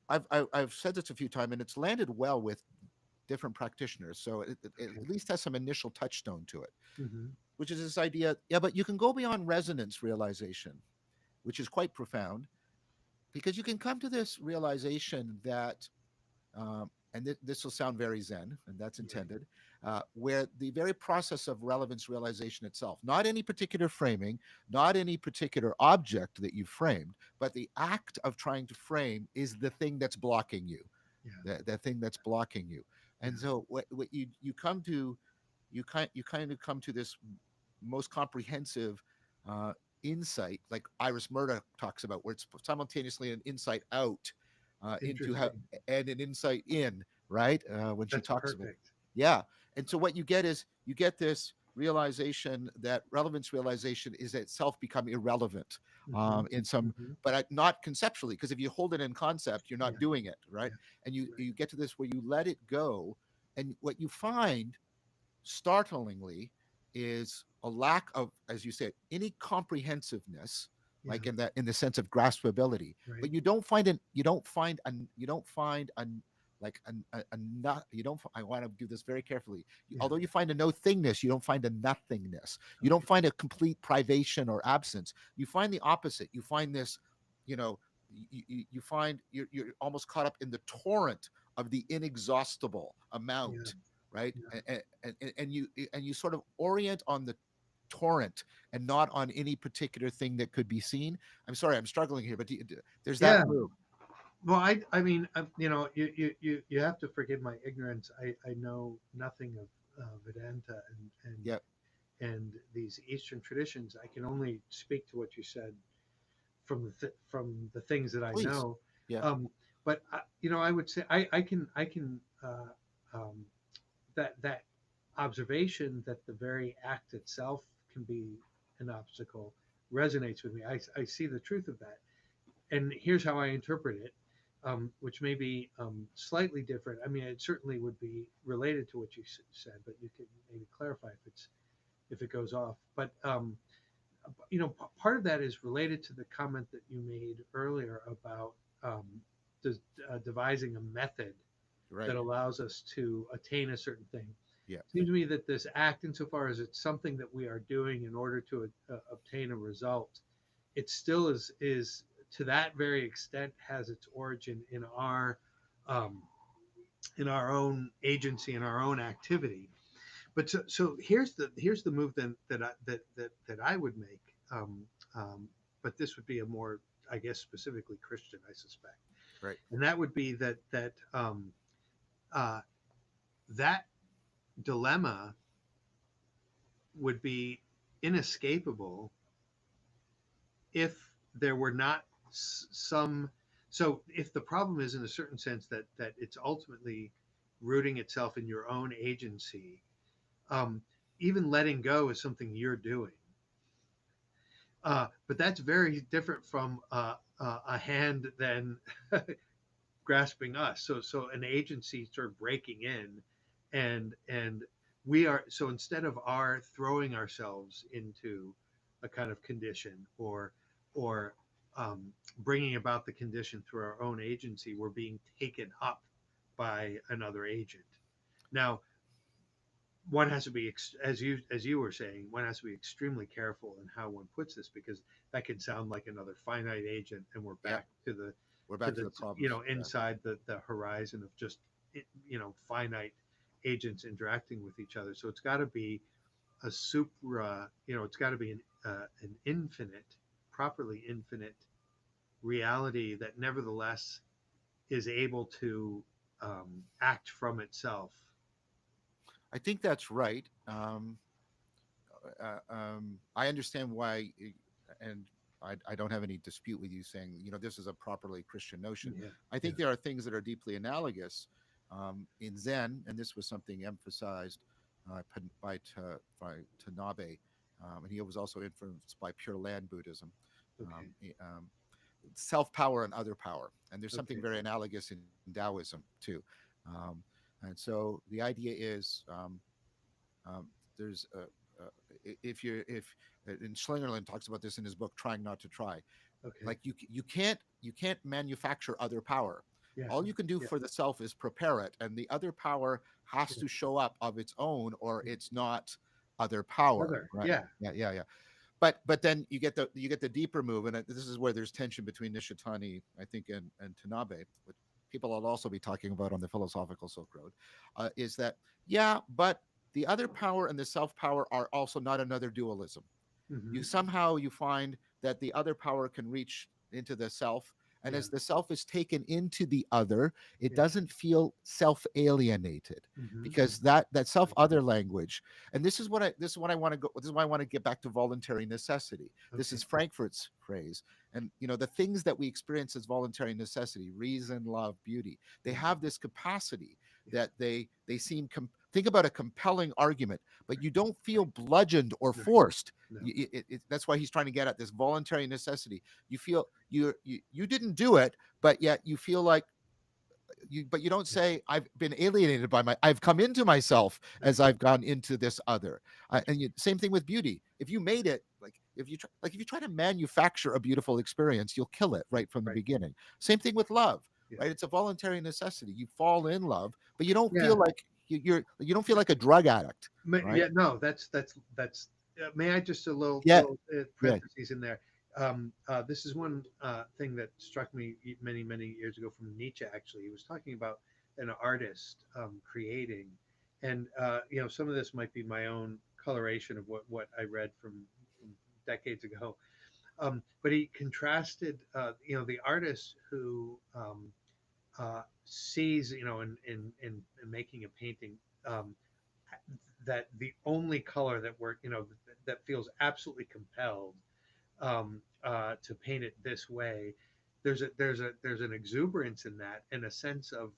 I've said this a few times, and it's landed well with different practitioners. So it Okay. at least has some initial touchstone to it, Hmm. which is this idea, yeah, but you can go beyond resonance realization, which is quite profound, because you can come to this realization that, and this will sound very Zen, and that's Right. intended, where the very process of relevance realization itself, not any particular framing, not any particular object that you framed, but the act of trying to frame is the thing that's blocking you, Yeah. the thing that's blocking you. And so what you come to, you kind of come to this most comprehensive uh, insight, like Iris Murdoch talks about, where it's simultaneously an insight out into how, Interesting. and an insight in, right? When she That's talks about, perfect. yeah. And so what you get is you get this realization that relevance realization is itself become irrelevant Hmm. in some, Hmm. but not conceptually, because if you hold it in concept, you're not Yeah. doing it, right? Yeah. And Right. you get to this where you let it go, and what you find startlingly is a lack of, as you said, any comprehensiveness, Yeah. like in the sense of graspability. Right. But you don't find an like a not you don't I want to do this very carefully. Yeah. Although you find a no thingness, you don't find a nothingness. You don't Okay. find a complete privation or absence. You find the opposite. You find this, you know, you find you're almost caught up in the torrent of the inexhaustible Yeah. amount, right? Yeah. And you sort of orient on the torrent and not on any particular thing that could be seen. I'm sorry, I'm struggling here, but there's that Yeah. move. Well, I mean, you have to forgive my ignorance. I know nothing of Vedanta Yeah, and these Eastern traditions. I can only speak to what you said from from the things that I please. know. Yeah, Um, but I would say I can that observation that the very act itself can be an obstacle resonates with me. I see the truth of that, and here's how I interpret it, which may be slightly different. I mean, it certainly would be related to what you said, but you can maybe clarify if it goes off. But part of that is related to the comment that you made earlier about um, devising a method that right. allows us to attain a certain thing. Yeah, It seems to me that this act, insofar as it's something that we are doing in order to obtain a result, it still is to that very extent has its origin um, in our own agency, in our own activity. But so here's the move then that I would make. Um, but this would be a more, I guess, specifically Christian, I suspect, right. and that would be uh, that dilemma would be inescapable if there were not some. So if the problem is in a certain sense that it's ultimately rooting itself in your own agency, um, even letting go is something you're doing. But that's very different from a hand than grasping us. So an agency sort of breaking in, and we are so instead of our throwing ourselves into a kind of condition or bringing about the condition through our own agency, we're being taken up by another agent. Now, one has to be as you were saying, one has to be extremely careful in how one puts this because that can sound like another finite agent, and we're Yeah, back to the we're to back to the the problems. Yeah, inside the horizon of just finite agents interacting with each other. So it's got to be a supra, it's got to be an infinite, properly infinite reality that nevertheless is able to act from itself. I think that's right. I understand why, and I don't have any dispute with you saying, this is a properly Christian notion. Yeah, I yeah, think there are things that are deeply analogous in Zen, and this was something emphasized by Tanabe, and he was also influenced by Pure Land Buddhism. okay, Self power and other power. And there's something okay, very analogous in Taoism too. Um, and so the idea is there's if and Schlingerland talks about this in his book Trying Not to Try. okay, Like you can't manufacture other power. yeah, All you can do yeah, for the self is prepare it, and the other power has yeah, to show up of its own, or yeah. it's not other power, Other, right? yeah, Yeah. But then you get the deeper move, and this is where there's tension between Nishitani, I think, and Tanabe, which people will also be talking about on the philosophical Silk Road, is that yeah, but the other power and the self power are also not another dualism. hmm You find that the other power can reach into the self, And Yeah. as the self is taken into the other, it Yeah. doesn't feel self alienated, Hmm. because that self other language. And this is what I want to go. This is why I want to get back to voluntary necessity. This Okay. is Frankfurt's phrase. And the things that we experience as voluntary necessity, reason, love, beauty, they Yeah. have this capacity Yeah. that they seem think about a compelling argument, but Right. you don't feel Right. bludgeoned or No. forced. No. That's why he's trying to get at this voluntary necessity. You feel you didn't do it, but yet you feel like but you don't Yeah. say I've been alienated by I've come into myself Right. as I've gone into this other. That's And same thing with beauty. If you made it, like if you try to manufacture a beautiful experience, you'll kill it right from the right. beginning. Same thing with love, Yeah. right? It's a voluntary necessity. You fall in love, but you don't Yeah. feel like you don't feel like a drug addict, right? Yeah, no, that's. May I just a Yeah, little yeah, parentheses in there? This is one thing that struck me many years ago from Nietzsche. Actually, he was talking about an artist creating, and some of this might be my own coloration of what I read from decades ago. But he contrasted, the artist who sees, in making a painting. That the only color that that feels absolutely compelled to paint it this way. There's an exuberance in that, and a sense of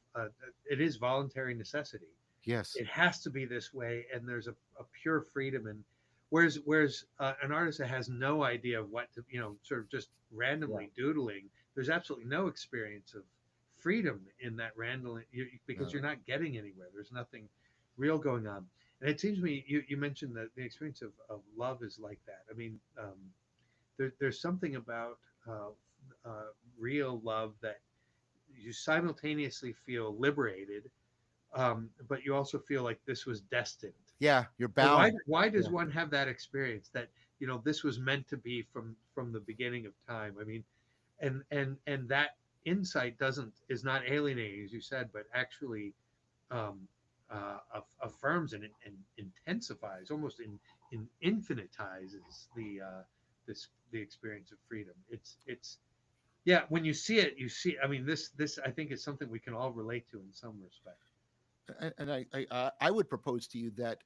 it is voluntary necessity. yes, It has to be this way, and there's a pure freedom. And whereas an artist that has no idea of what to, sort of just yeah, randomly doodling, there's absolutely no experience of freedom in that random, because you're no, not getting anywhere. There's nothing real going on. And it seems to me, you mentioned that the experience of love is like that. I mean, there's something about uh, real love that you simultaneously feel liberated, but you also feel like this was destined. yeah, you're And bound. why does Yeah, one have that experience that this was meant to be from the beginning of time? I mean, and that insight doesn't is not alienating, as you said, but actually um, affirms and intensifies, almost in infinitizes the experience of freedom. It's yeah. When you see it, you see. I mean, this I think is something we can all relate to in some respect. and I would propose to you that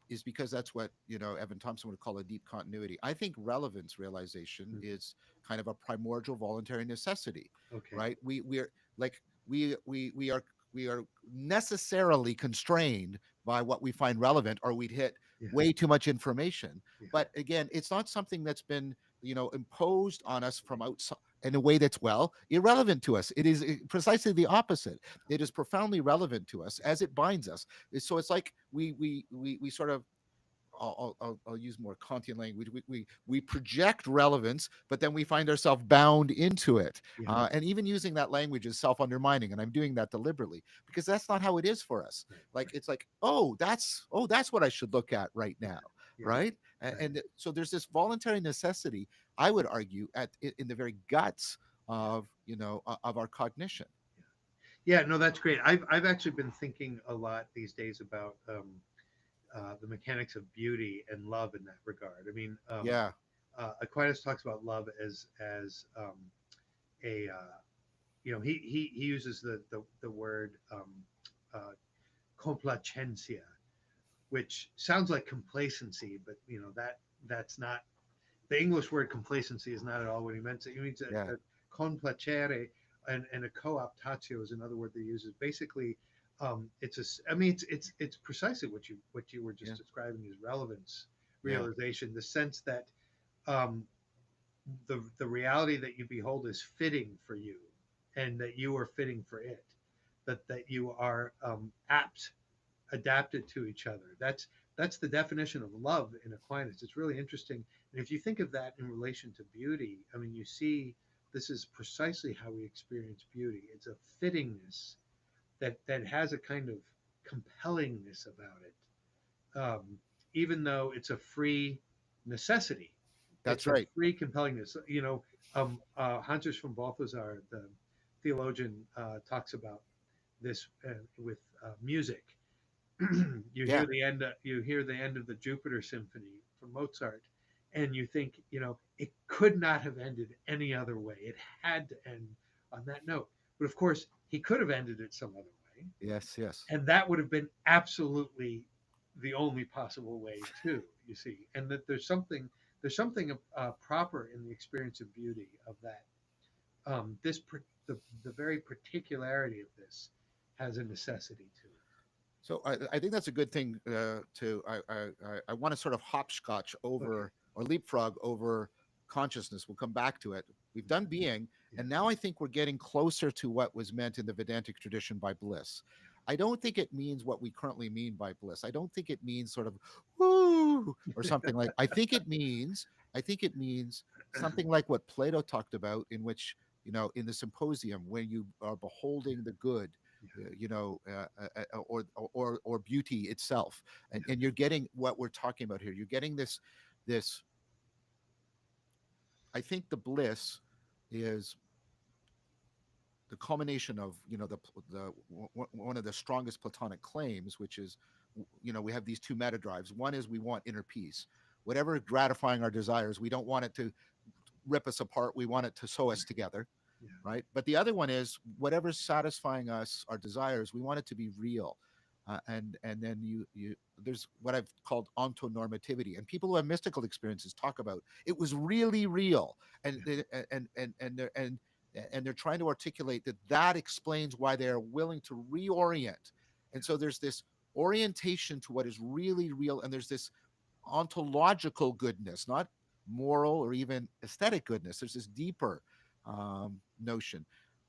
is because that's what Evan Thompson would call a deep continuity. I think relevance realization Mm. is kind of a primordial voluntary necessity, Okay. right? We're like we are necessarily constrained by what we find relevant, or we'd hit Yeah. way too much information. Yeah. But again, it's not something that's been imposed on us from outside in a way that's irrelevant to us. It is precisely the opposite. It is profoundly relevant to us as it binds us. So it's like we sort of I'll use more Kantian language. We project relevance, but then we find ourselves bound into it. Yeah. And even using that language is self-undermining, and I'm doing that deliberately because that's not how it is for us. Right. Like Right. it's like, that's what I should look at right Yeah. now, Yeah. right? Right. And so there's this voluntary necessity. I would argue in the very guts of of our cognition. Yeah. Yeah. No, that's great. I've actually been thinking a lot these days about the mechanics of beauty and love in that regard. I mean, Yeah, Aquinas talks about love as a he uses the word uh, complacencia, which sounds like complacency, but that's not the English word complacency is not at all what he meant. He means yeah, a complacere, and a cooptatio is another word they use. Is basically it's a. I mean, it's precisely what you were just yeah, describing as relevance yeah. realization. The sense that um, the reality that you behold is fitting for you, and that you are fitting for it. That you are adapted to each other. That's the definition of love in Aquinas. It's really interesting. And if you think of that in relation to beauty, I mean, you see this is precisely how we experience beauty. It's a fittingness that has a kind of compellingness about it, even though it's a free necessity. That's It's a right. free compellingness. Hunters from Balthazar, the theologian, talks about this with music. You Yeah, hear the end. You hear the end of the Jupiter Symphony from Mozart, and you think, it could not have ended any other way. It had to end on that note. But of course, he could have ended it some other way, Yes, yes. and that would have been absolutely the only possible way too. You see, and that there's something proper in the experience of beauty of that. The very particularity of this has a necessity to it. So I think that's a good thing to. I want to sort of hopscotch Okay. over or leapfrog over consciousness. We'll come back to it. We've done Okay. being, Yeah. and now I think we're getting closer to what was meant in the Vedantic tradition by bliss. I don't think it means what we currently mean by bliss. I don't think it means sort of woo or something like. I think it means. I think it means something like what Plato talked about, in which in the symposium, when you are Yeah. beholding the good Yeah. or beauty itself, Yeah. and you're getting what we're talking about here. You're getting this. I think the bliss is the culmination of the one of the strongest Platonic claims, which is we have these two meta drives. One is we want inner peace, whatever gratifying our desires. We don't want it to rip us apart. We want it to sew us Right. together, Yeah. right? But the other one is whatever's satisfying us, our desires, we want it to be real. And then you there's what I've called ontonormativity, and people who have mystical experiences talk about it was really real, and Yeah. and they're trying to articulate that explains why they're willing to reorient. And so there's this orientation to what is really real, and there's this ontological goodness, not moral or even aesthetic goodness. There's this deeper notion.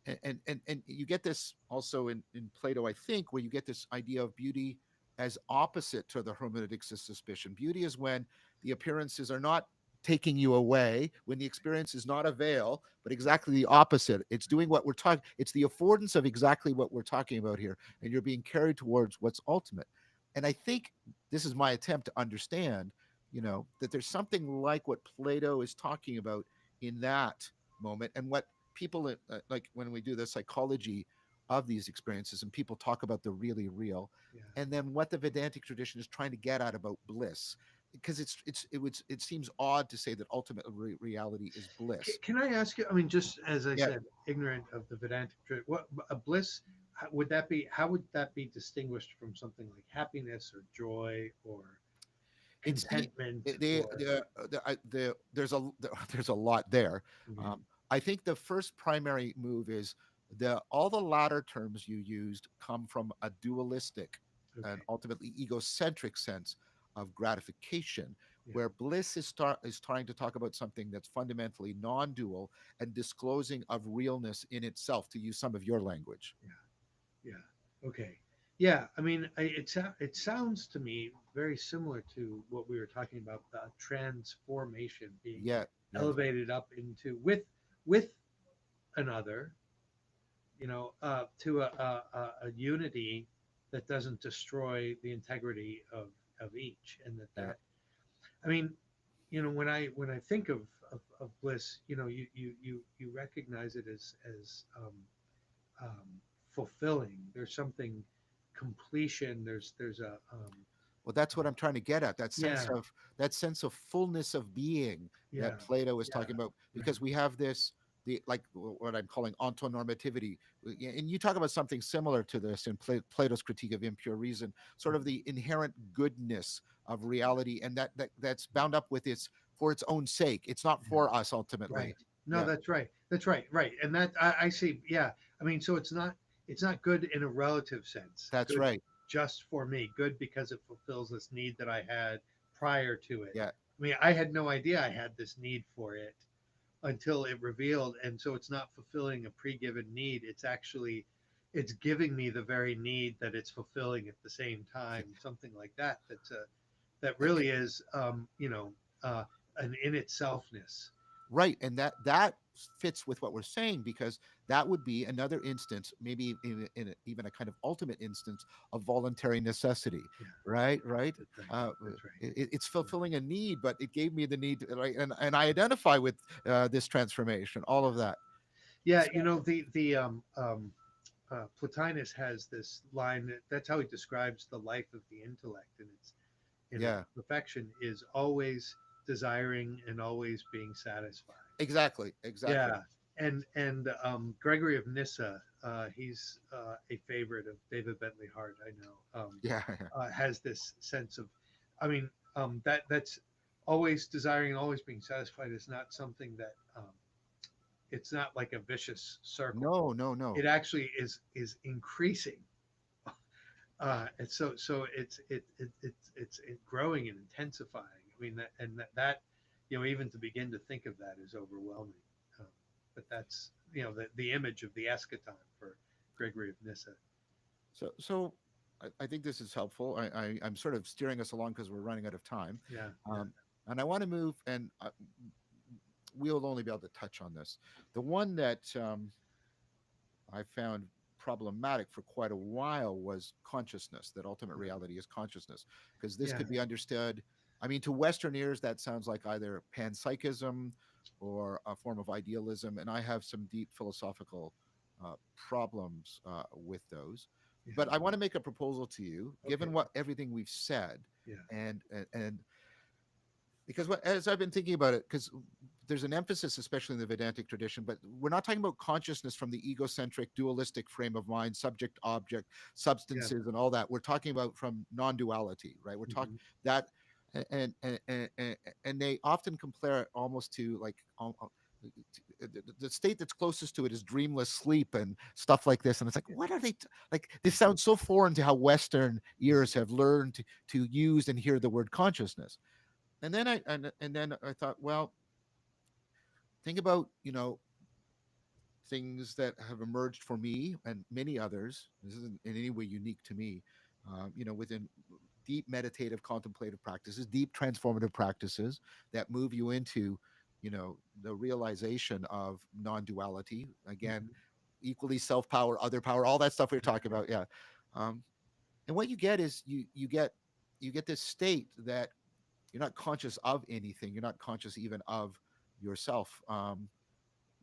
And you get this also in Plato, I think, where you get this idea of beauty as opposite to the hermeneutics of suspicion. Beauty is when the appearances are not taking you away, when the experience is not a veil, but exactly the opposite. It's doing what we're talking, it's the affordance of exactly what we're talking about here, and you're being carried towards what's ultimate. And I think this is my attempt to understand, that there's something like what Plato is talking about in that moment, and what people like when we do the psychology of these experiences, and people talk about the really real, Yeah. and then what the Vedantic tradition is trying to get at about bliss, because it seems odd to say that ultimate reality is bliss. Can I ask you? I mean, just as I Yeah, said, ignorant of the Vedantic tradition, what a bliss would that be? How would that be distinguished from something like happiness or joy or it's contentment or? there's a lot there. Okay. Um, I think the first primary move is the all the latter terms you used come from a dualistic and Okay. ultimately egocentric sense of gratification, Yeah. where bliss is trying to talk about something that's fundamentally non-dual and disclosing of realness in itself, to use some of your language. Yeah. Yeah. Okay. Yeah. I mean, it sounds to me very similar to what we were talking about, the transformation being Yeah, yeah, elevated up into with another, to a unity that doesn't destroy the integrity of each, and yeah. I mean, when I think of bliss, you recognize it as um, fulfilling. There's something completion. There's a Well, that's what I'm trying to get at. yeah, That sense of fullness of being yeah, that Plato is yeah, talking about, right, because we have this the like what I'm calling ontonormativity, and you talk about something similar to this in Plato's critique of impure reason, sort of mhm, the inherent goodness of reality, and that's bound up with its for its own sake. It's not yeah, for us ultimately. right. No, Yeah, that's right. That's right. Right, and that I see. Yeah, I mean, so it's not good in a relative sense. that's Good right. just for me. Good because it fulfills this need that I had prior to it. Yeah, I mean, I had no idea I had this need for it until it revealed, and so it's not fulfilling a pre-given need. It's giving me the very need that it's fulfilling at the same time. Something like that. That yeah. really is, an in itselfness. Right, and that fits with what we're saying, because that would be another instance, maybe even a kind of ultimate instance of voluntary necessity. Yeah, Right. that's right. uh, That's right. it's Yeah. fulfilling a need, but it gave me the need right, and I identify with this transformation, all of that. Yeah, So, Plotinus has this line that's how he describes the life of the intellect, and its yeah, perfection is always desiring and always being satisfied. Exactly, exactly. Yeah, and Gregory of Nyssa, he's a favorite of David Bentley Hart. I know Yeah, yeah. has this sense of, I mean, that's always desiring and always being satisfied is not something that it's not like a vicious circle. No, no, no. It actually is increasing. And so it's growing and intensifying. I mean that even to begin to think of that is overwhelming. Um, but that's the image of the eschaton for Gregory of Nyssa. So I think this is helpful. I'm sort of steering us along because we're running out of time, Yeah, yeah, um, and I want to move, and we'll only be able to touch on this. The one that I found problematic for quite a while was consciousness, that ultimate right. reality is consciousness, because this Yeah, could be understood. I mean, to Western ears, that sounds like either panpsychism or a form of idealism. And I have some deep philosophical problems with those. yeah. But I want to make a proposal to you, Okay. given what everything we've said, Yeah, and because as I've been thinking about it, because there's an emphasis, especially in the Vedantic tradition, but we're not talking about consciousness from the egocentric, dualistic frame of mind, subject, object, yeah. substances, and all that. We're talking about from non-duality, right? We're talking Hmm. that, and they often compare it almost to like the state that's closest to it is dreamless sleep and stuff like this. And it's like, Yeah, what are they like? This sounds so foreign to how Western ears have learned to use and hear the word consciousness. And then I thought, well, think about things that have emerged for me and many others. This isn't in any way unique to me. Within deep meditative, contemplative practices, deep transformative practices that move you into, the realization of non-duality. Again, hmm, equally self-power, other power, all that stuff we are yeah, talking about. Yeah, um, and what you get is you get this state that you're not conscious of anything. You're not conscious even of yourself.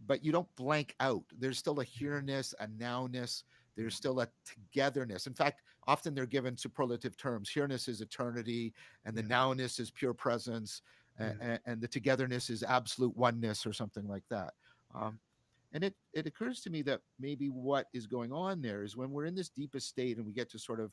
But you don't blank out. There's still a here-ness, a now-ness. yeah, There's still a togetherness. In fact, often they're given superlative terms. Here-ness is eternity, and the yeah, now-ness is pure presence, yeah, and the togetherness is absolute oneness or something like that. yeah, Um, and it occurs to me that maybe what is going on there is when we're in this deepest state and we get to sort of,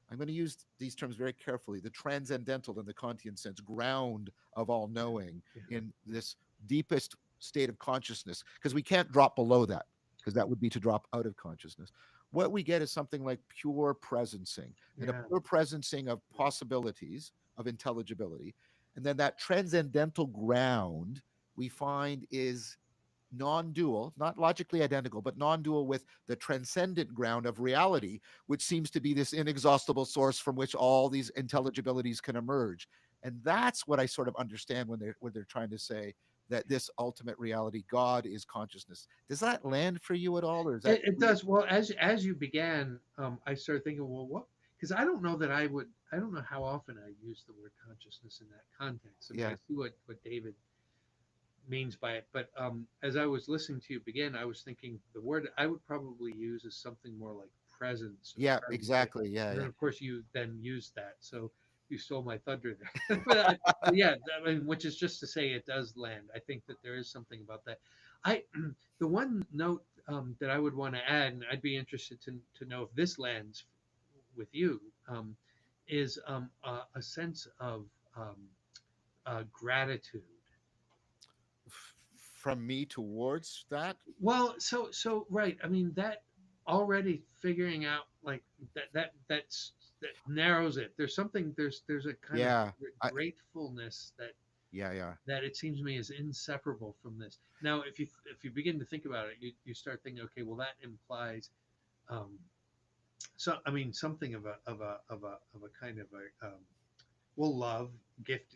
I'm going to use these terms very carefully, the transcendental in the Kantian sense, ground of all yeah, knowing yeah, in this deepest state of consciousness, because we can't drop below that, because that would be to drop out of consciousness. What we get is something like pure presencing, and a yeah, pure presencing of possibilities, of intelligibility. And then that transcendental ground we find is non-dual, not logically identical, but non-dual with the transcendent ground of reality, which seems to be this inexhaustible source from which all these intelligibilities can emerge. And that's what I sort of understand when they're trying to say that this ultimate reality, God, is consciousness. Does that land for you at all, or is that It weird? does. Well, as you began, I started thinking, well, what? Because I don't know that I would. I don't know how often I use the word consciousness in that context. I mean, I Yeah, see what David means by it, but as I was listening to you begin, I was thinking the word I would probably use is something more like presence yeah, or presentation. exactly. Yeah, And then, yeah. of course, you then used that, so you stole my thunder there. But yeah, I mean, which is just to say it does land. I think that there is something about that. I the one note that I would want to add, and I'd be interested to know if this lands with you, is a sense of gratitude. From me towards that. Well, so right. I mean that already figuring out like that narrows it. There's something there's a kind of Yeah, gratefulness yeah, yeah. that it seems to me is inseparable from this. Now, if you begin to think about it, you start thinking, okay, well that implies um, so I mean something of a kind of a well love gift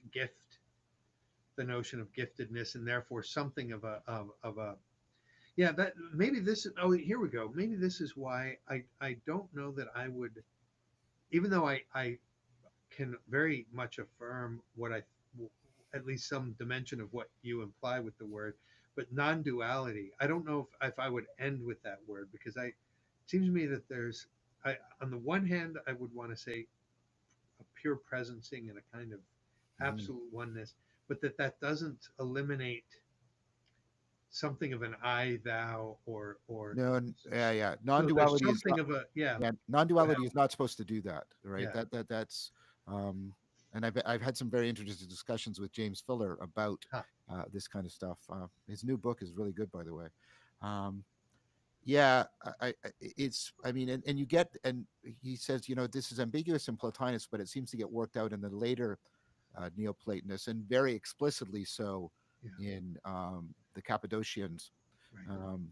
the notion of giftedness and therefore something of a yeah, that maybe this is, oh, here we go. Maybe this is why I don't know that I would, even though I can very much affirm what I, at least some dimension of what you imply with the word, but non duality, I don't know if I would end with that word because it seems to me that there's, on the one hand, I would want to say a pure presencing and a kind of Mhm. absolute oneness. but that doesn't eliminate something of an I thou or No, yeah. so there's Non-duality is something not. of a yeah. Yeah, Go ahead. non-duality is not supposed to do that, right? Yeah, That's um, and I've had some very interesting discussions with James Fuller about huh, this kind of stuff. His new book is really good, by the way. Um, yeah, it's I mean, and you get and he says, this is ambiguous in Plotinus, but it seems to get worked out in the later Neoplatonists, and very explicitly so yeah, in the Cappadocians, right, um,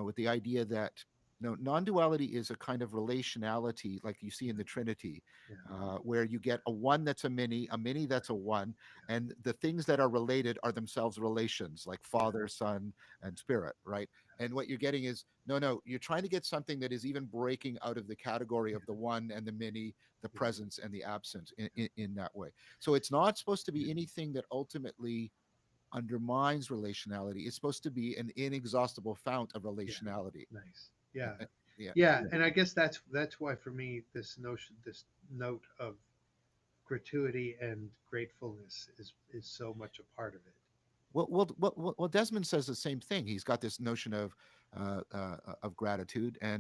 with the idea that non-duality is a kind of relationality like you see yeah, in the Trinity, yeah, where you get a one that's a many that's a one, yeah, and the things that are related are themselves relations, like yeah, Father, Son, and Spirit, right? And what you're getting is no, you're trying to get something that is even breaking out of the category yeah, of the one and the many, the yeah, presence and the absence in that way. So it's not supposed to yeah, be anything that ultimately undermines relationality. It's supposed to be an inexhaustible fount of yeah. relationality. Nice. Yeah, Yeah, yeah, and I guess that's why for me this note of gratuity and gratefulness is so much a part of it. well, Desmond says the same thing. He's got this notion of gratitude, Yeah,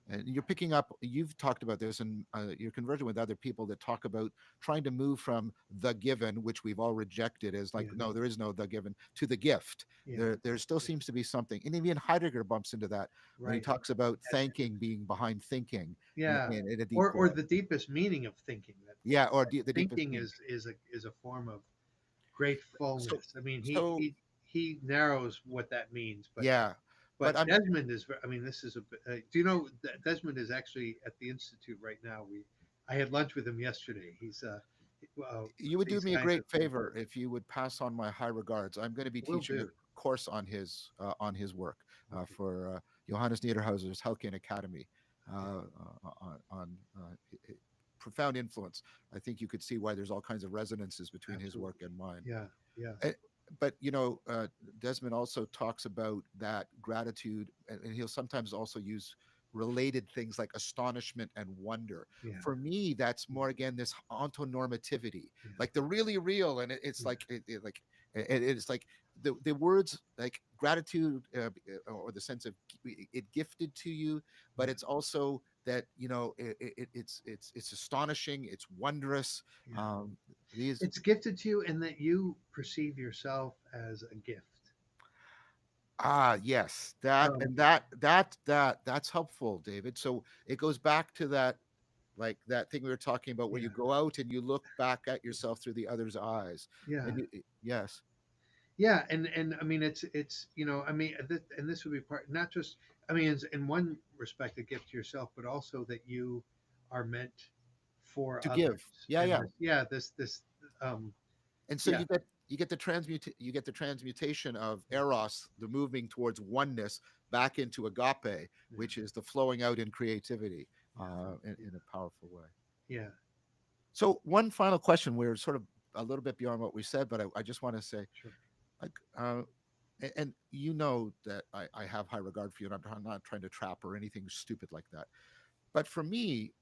and you're picking up. You've talked about this, and you're converging with other people that talk about trying to move from the given, which we've all rejected as like yeah, no, there is no the given, to the gift. yeah, There still yeah. seems to be something, and even Heidegger bumps into that when he Right. talks about And thanking being behind thinking yeah, in a deep or way. the deepest meaning of thinking Yeah, or that the deepest thinking meaning. is a form of So, gratefulness. I mean, so he narrows what that means, yeah, but but I'm Desmond is. I mean, this is a. Do you know that Desmond is actually at the institute right now? I had lunch with him yesterday. you would do These me a guys great have been. favor if you would pass on my high regards. I'm going to be Will teaching a do. course on his work Okay. for Johannes Niederhauser's Helkian Academy Okay. on profound influence. I think you could see why there's all kinds of resonances between his work Absolutely. and mine. Yeah. Yeah. Eh, but Desmond also talks about that gratitude, and he'll sometimes also use related things like astonishment and wonder. Yeah. For me, that's Yeah. more again this ontonormativity, Yeah. like the really real, and it's Yeah. like it's like the words like gratitude, or the sense of it gifted to you, but Yeah. it's also that it's astonishing, it's wondrous. Yeah. um, these It's gifted to you, and that you perceive yourself as a gift. Yes, that Um, and that's helpful, David. So it goes back to that, like that thing we were talking about, where yeah. you go out and you look back at yourself through the other's eyes, Yeah. and yes, Yeah, and I mean it's I mean and this would be part not just I mean it's in one respect a gift to yourself, but also that you are meant for to others, give, yeah, and yeah, this um and so yeah, you get the transmutation of eros, the moving towards oneness, back into agape, yeah, which is the flowing out in creativity, yeah, in a powerful way. yeah, So one final question. We're sort of a little bit beyond what we said, but I just want to say, sure, like, and you know that I have high regard for you, and I'm not trying to trap or anything stupid like that. But for me,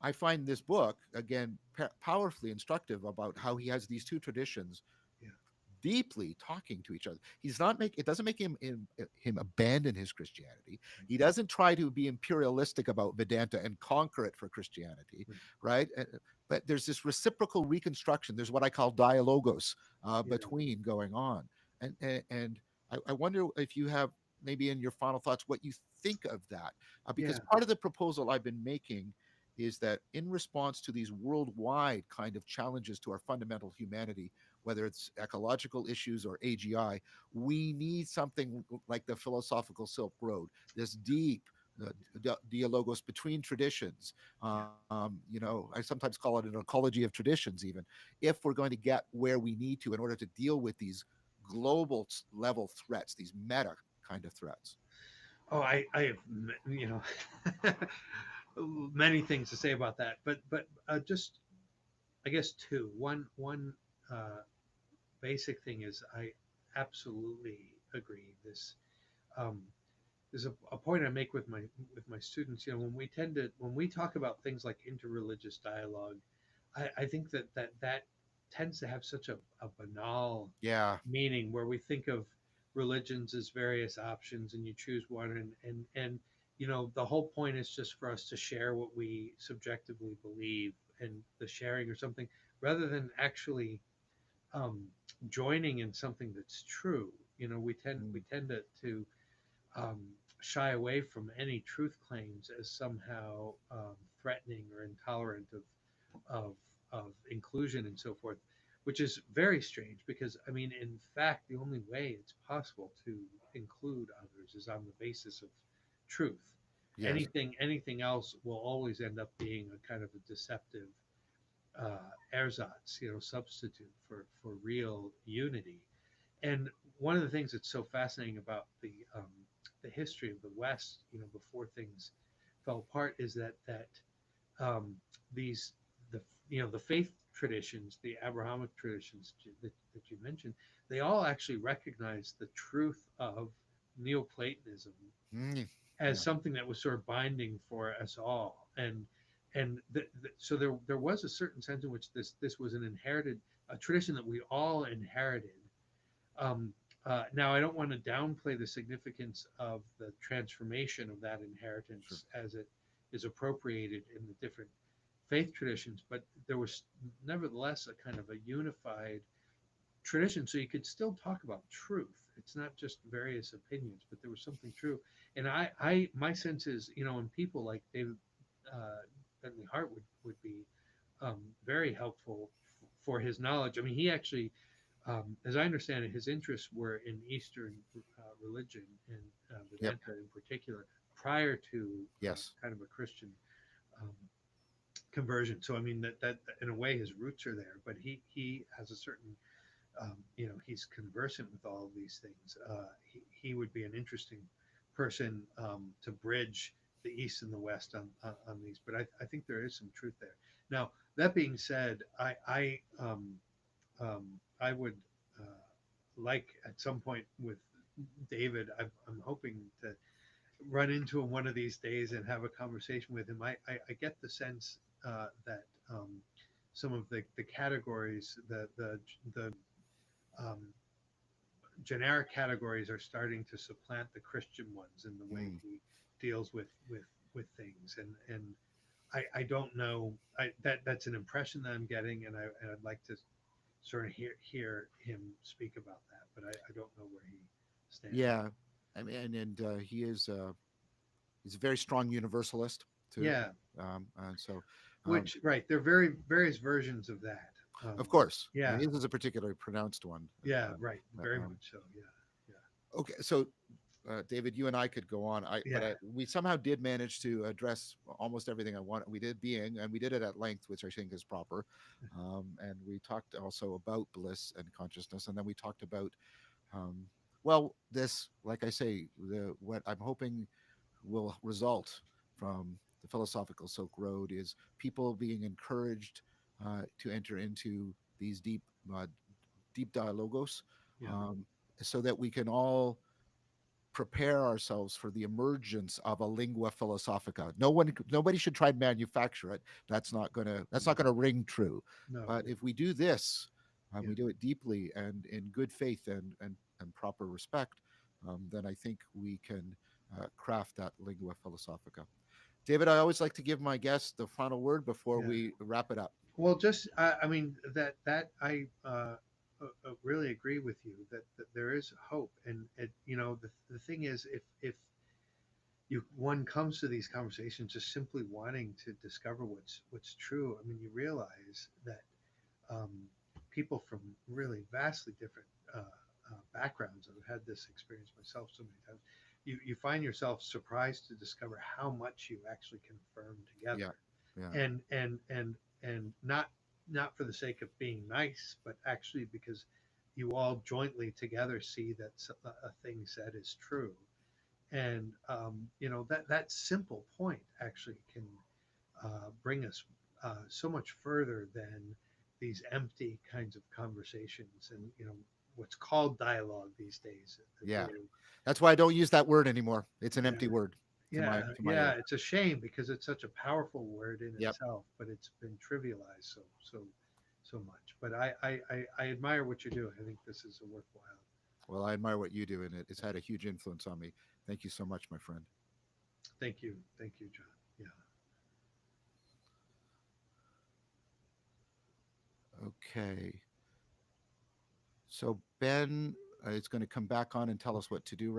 I find this book again powerfully instructive about how he has these two traditions yeah, deeply talking to each other. He's not make it doesn't make him abandon his Christianity. right, He doesn't try to be imperialistic about Vedanta and conquer it for Christianity, right, right? But there's this reciprocal reconstruction. There's what I call dialogos yeah, between going on, and I wonder if you have maybe in your final thoughts what you think of that, because yeah, part of the proposal I've been making is that in response to these worldwide kind of challenges to our fundamental humanity, whether it's ecological issues or AGI, we need something like the philosophical Silk Road, this deep dialogos between traditions. yeah. I sometimes call it an ecology of traditions, even if we're going to get where we need to in order to deal with these global level threats, these meta kind of threats. Oh, I have many things to say about that, but just I guess two. One uh, basic thing is I absolutely agree. Um, there's a point I make with my students. When when we talk about things like interreligious dialogue, I think that tends to have such a banal Yeah, meaning, where we think of religions as various options and you choose one, and the whole point is just for us to share what we subjectively believe, and the sharing or something, rather than actually um, joining in something that's true. We mm, tend to um, shy away from any truth claims as somehow threatening or intolerant of of inclusion and so forth, which is very strange, because I mean, in fact, the only way it's possible to include others is on the basis of truth. yes, Anything else will always end up being a kind of a deceptive ersatz, substitute for real unity. And one of the things that's so fascinating about the history of the West, before things fell apart, is that um, these the the faith traditions, the Abrahamic traditions that you mentioned, they all actually recognize the truth of Neoplatonism mm, as yeah, something that was sort of binding for us all. So there was a certain sense in which this was an inherited a tradition that we all inherited. um, Now, I don't want to downplay the significance of the transformation of that sure, inheritance as it is appropriated in the different faith traditions, but there was nevertheless a kind of a unified tradition, so you could still talk about truth. It's not just various opinions, but there was something true. And my sense is, and people like David Bentley Hart would be very helpful for his knowledge. I mean, he actually, as I understand it, his interests were in Eastern religion, and yep, Vedanta in particular, prior to yes, kind of a Christian um, conversion. So I mean, that in a way his roots are there, but he has a certain he's conversant with all of these things. He would be an interesting person to bridge the East and the West on these. But I think there is some truth there. Now, that being said, I would like at some point with David, I'm hoping to run into him one of these days and have a conversation with him. I get the sense that some of the categories, the um, generic categories are starting to supplant the Christian ones in the way mm, he deals with things, and I don't know. That's an impression that I'm getting, and I'd like to sort of hear him speak about that, but I don't know where he stands. yeah. I mean, and he's a very strong universalist too, Yeah, and so um, which right, there are very various versions of that. of course, Yeah, his is a particularly pronounced one. yeah, right, Uh, very um, much so. Yeah, yeah, okay, so David, you and I could go on. yeah. We somehow did manage to address almost everything I want. We did being, and we did it at length, which I think is proper. And we talked also about bliss and consciousness, and then we talked about, um, well, this, like I say, what I'm hoping will result from the philosophical Silk Road is people being encouraged to enter into these uh, deep dialogos, Yeah. um, so that we can all prepare ourselves for the emergence of a lingua philosophica. Nobody should try and manufacture it. That's not gonna ring true. No. But if we do this, and Yeah. we do it deeply and in good faith and proper respect, then I think we can craft that lingua philosophica. David, I always like to give my guests the final word before Yeah. we wrap it up. Well, just I mean that I really agree with you that there is hope, and the thing is, if you one comes to these conversations just simply wanting to discover what's true, I mean, you realize that um, people from really vastly different backgrounds. I've had this experience myself so many times. You find yourself surprised to discover how much you actually confirm Yeah, together, yeah, and not for the sake of being nice, but actually because you all jointly together see that a thing said is true, and that simple point actually can bring us so much further than these empty kinds of conversations, and what's called dialogue these days that yeah. really. That's why I don't use that word anymore. It's an Yeah, empty word yeah, to my yeah, ear. it's a shame because it's such a powerful word in Yep. itself, but it's been trivialized so so much. But I admire what you're doing. I think this is a worthwhile. Well, I admire what you do, and it's had a huge influence on me. Thank you so much, my friend. Thank you, John. Yeah. Okay. So Ben is going to come back on and tell us Okay. what to do